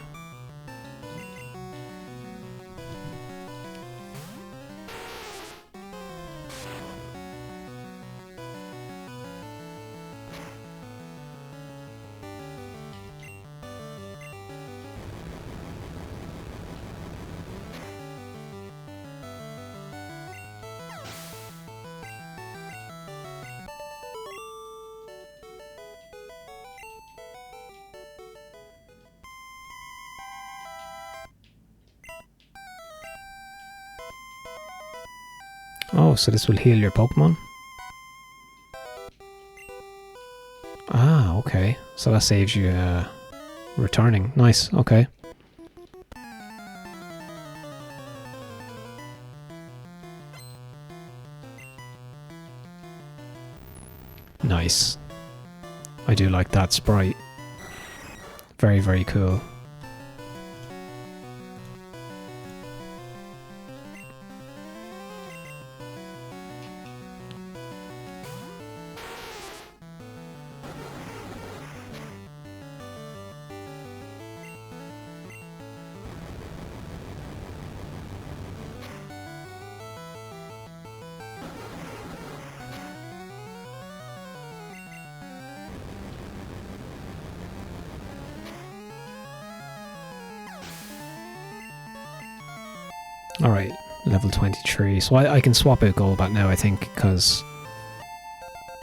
Oh, so this will heal your Pokemon? Ah, okay. So that saves you returning. Nice, okay. Nice. I do like that sprite. Very, very cool. Alright, level 23. So I can swap out Golbat now, I think, because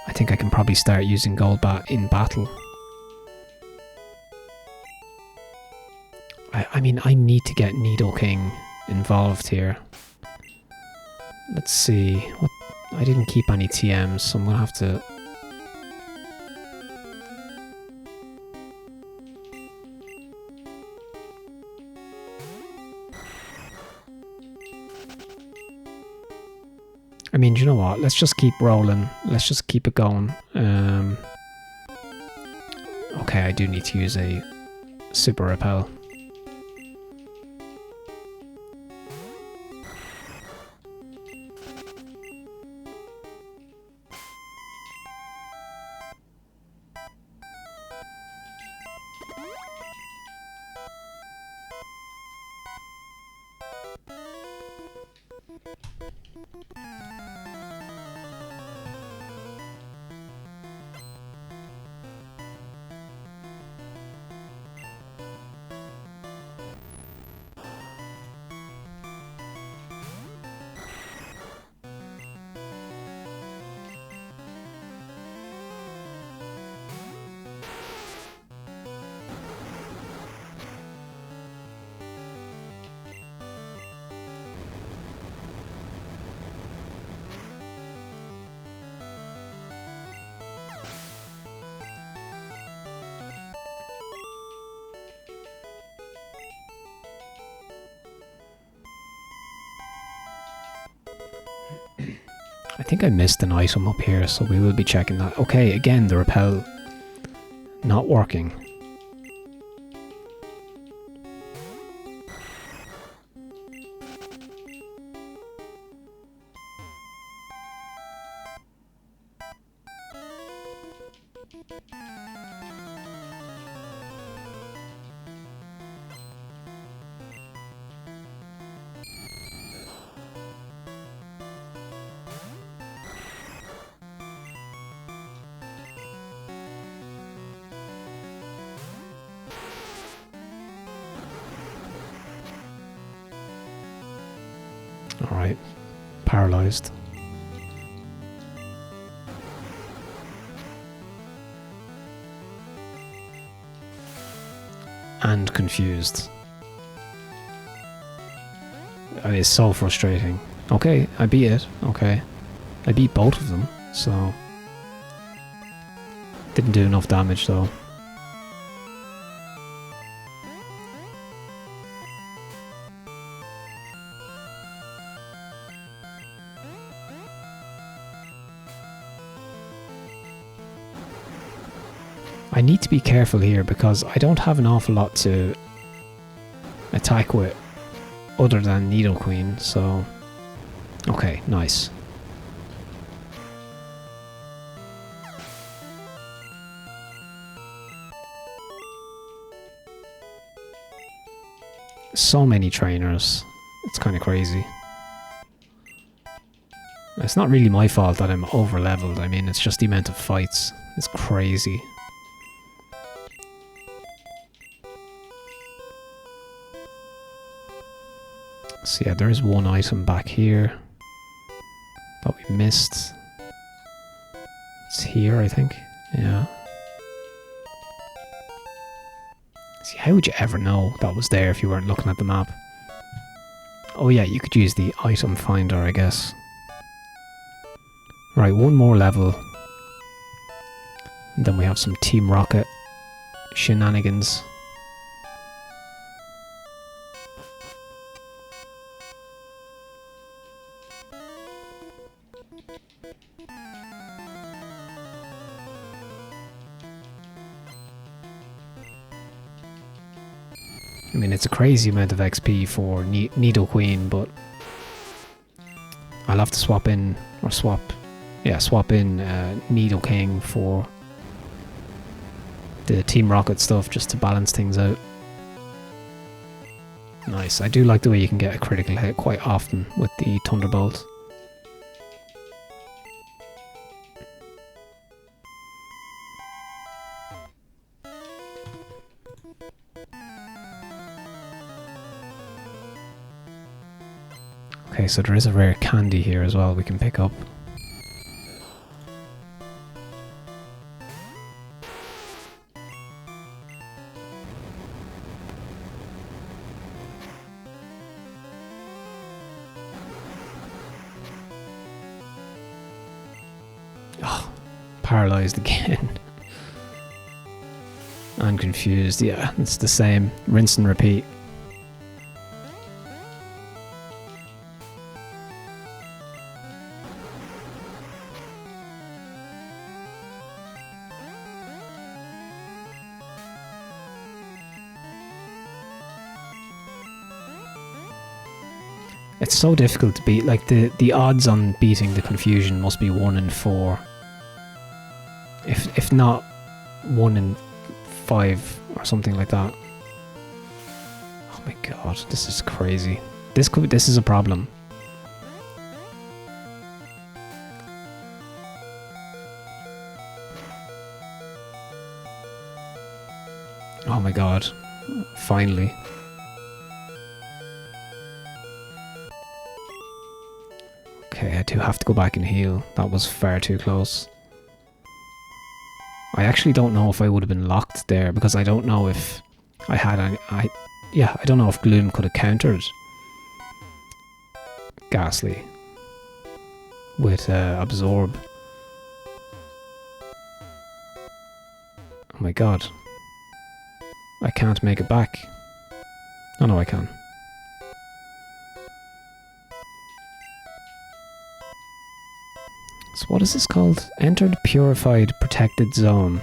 I think I can probably start using Golbat in battle. I mean, I need to get Nidoking involved here. Let's see. What? I didn't keep any TMs, so I'm going to have to... I mean, do you know what? Let's just keep rolling. Let's just keep it going. Okay, I do need to use a Super Repel. I think I missed an item up here, so we will be checking that. Okay, again, the repel not working. Alright, paralyzed. And confused. It's so frustrating. Okay, I beat it. Okay. I beat both of them, so... Didn't do enough damage though. I need to be careful here because I don't have an awful lot to attack with other than Nidoqueen, so... Okay, nice. So many trainers. It's kind of crazy. It's not really my fault that I'm over leveled. I mean, it's just the amount of fights. It's crazy. So yeah, there is one item back here that we missed. It's here, I think. Yeah. See, how would you ever know that was there if you weren't looking at the map? Oh yeah, you could use the item finder, I guess. Right, one more level. And then we have some Team Rocket shenanigans. I mean, it's a crazy amount of XP for Nidoqueen, but I'll have to swap in, or swap in Nidoking for the Team Rocket stuff just to balance things out. Nice. I do like the way you can get a critical hit quite often with the Thunderbolt. Okay, so there is a rare candy here as well we can pick up. Oh, paralyzed again. I'm confused. Yeah, it's the same. Rinse and repeat. It's so difficult to beat. Like the odds on beating the confusion must be 1 in 4. If not 1 in 5 or something like that. Oh my god, this is crazy. This is a problem. Oh my god. Finally. Okay, I do have to go back and heal. That was far too close. I actually don't know if I would have been locked there, because I don't know if I had any... I don't know if Gloom could have countered Ghastly with Absorb. Oh my god. I can't make it back. Oh no, I can. So what is this called? Entered Purified Protected Zone.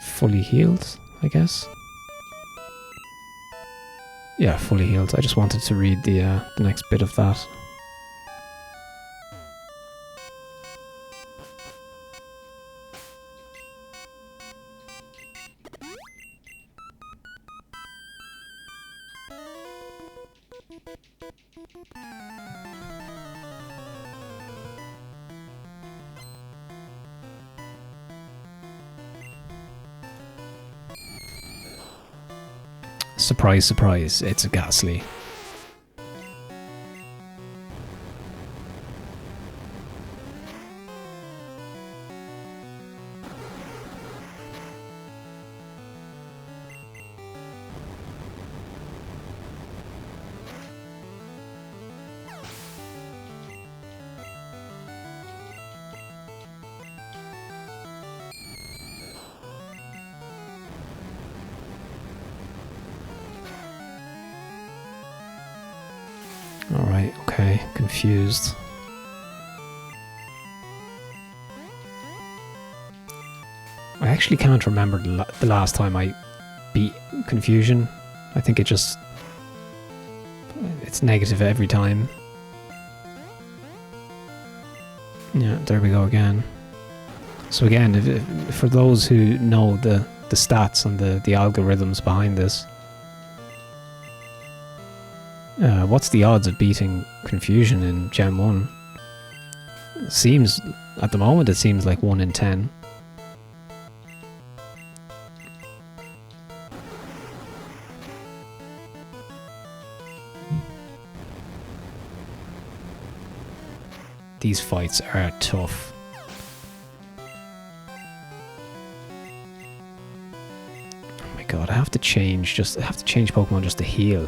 Fully healed, I guess? Yeah, fully healed. I just wanted to read the next bit of that. Surprise, surprise, it's a Ghastly. Alright, okay, confused. I actually can't remember the last time I beat Confusion. I think it's negative every time. Yeah, there we go again. So again, for those who know the stats and the algorithms behind this, what's the odds of beating Confusion in Gen 1? Seems, at the moment, it seems like 1 in 10. These fights are tough. Oh my god, I have to change Pokemon just to heal.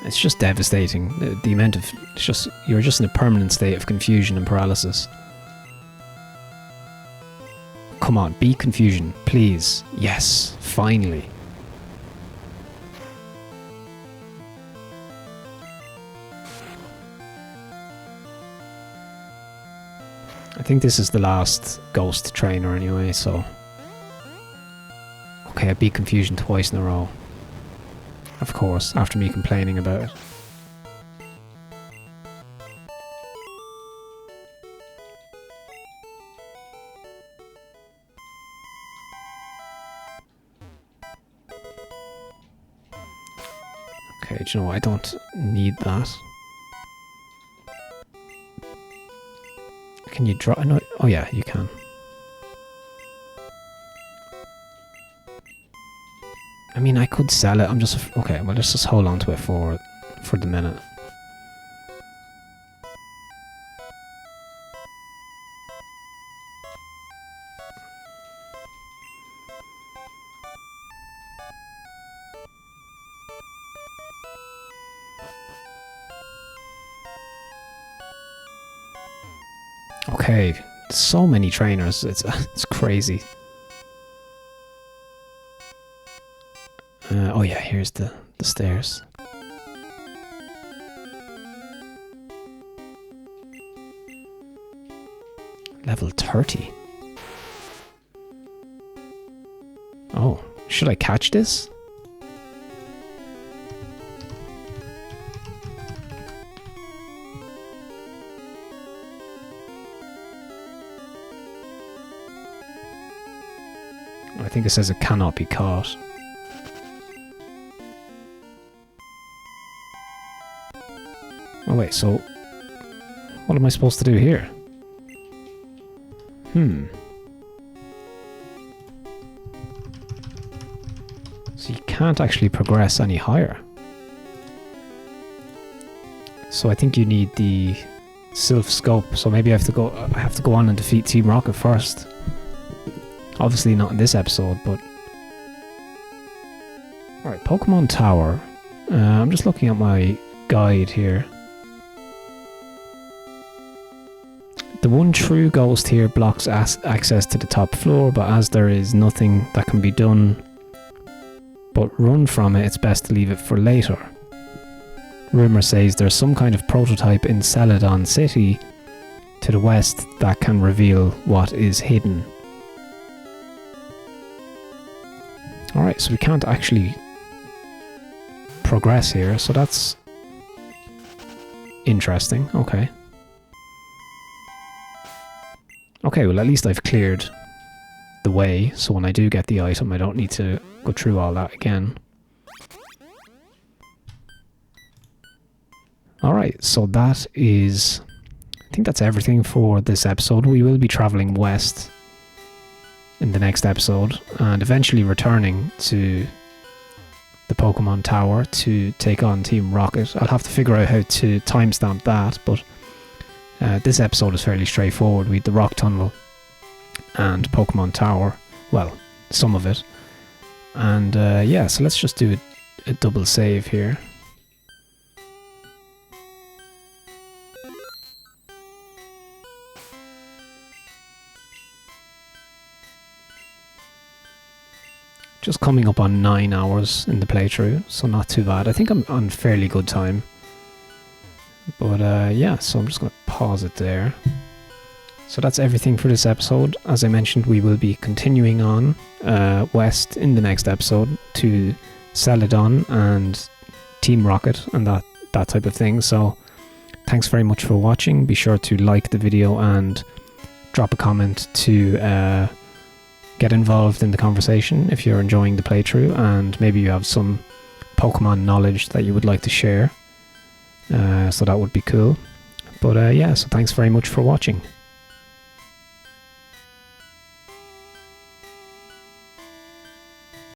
It's just devastating. The amount of... you're just in a permanent state of confusion and paralysis. Come on, beat Confusion, please. Yes, finally. I think this is the last Ghost Trainer anyway, so... Okay, I beat Confusion twice in a row. Of course, after me complaining about it. Okay, do you know what? I don't need that. Can you drop? No, oh yeah, you can. I mean, I could sell it. I'm just okay. Well, let's just hold on to it for the minute. Okay, so many trainers. It's crazy. Oh yeah, here's the stairs. Level 30. Oh, should I catch this? I think it says it cannot be caught. Oh wait, so what am I supposed to do here? So you can't actually progress any higher. So I think you need the Sylph Scope. So maybe I have to go on and defeat Team Rocket first. Obviously not in this episode, but alright, Pokemon Tower. I'm just looking at my guide here. The one true ghost here blocks access to the top floor, but as there is nothing that can be done but run from it, it's best to leave it for later. Rumour says there's some kind of prototype in Celadon City to the west that can reveal what is hidden. Alright, so we can't actually progress here, so that's interesting. Okay. Okay, well at least I've cleared the way, so when I do get the item I don't need to go through all that again. Alright, so that is... I think that's everything for this episode. We will be travelling west in the next episode and eventually returning to the Pokemon Tower to take on Team Rocket. I'll have to figure out how to timestamp that, but this episode is fairly straightforward. We had the Rock Tunnel and Pokemon Tower. Well, some of it. And yeah, so let's just do a double save here. Just coming up on 9 hours in the playthrough, so not too bad. I think I'm on fairly good time. But yeah, so I'm just going to pause it there. So that's everything for this episode. As I mentioned, we will be continuing on west in the next episode to Celadon and Team Rocket and that type of thing. So thanks very much for watching. Be sure to like the video and drop a comment to get involved in the conversation if you're enjoying the playthrough and maybe you have some Pokemon knowledge that you would like to share. So that would be cool. But yeah, so thanks very much for watching.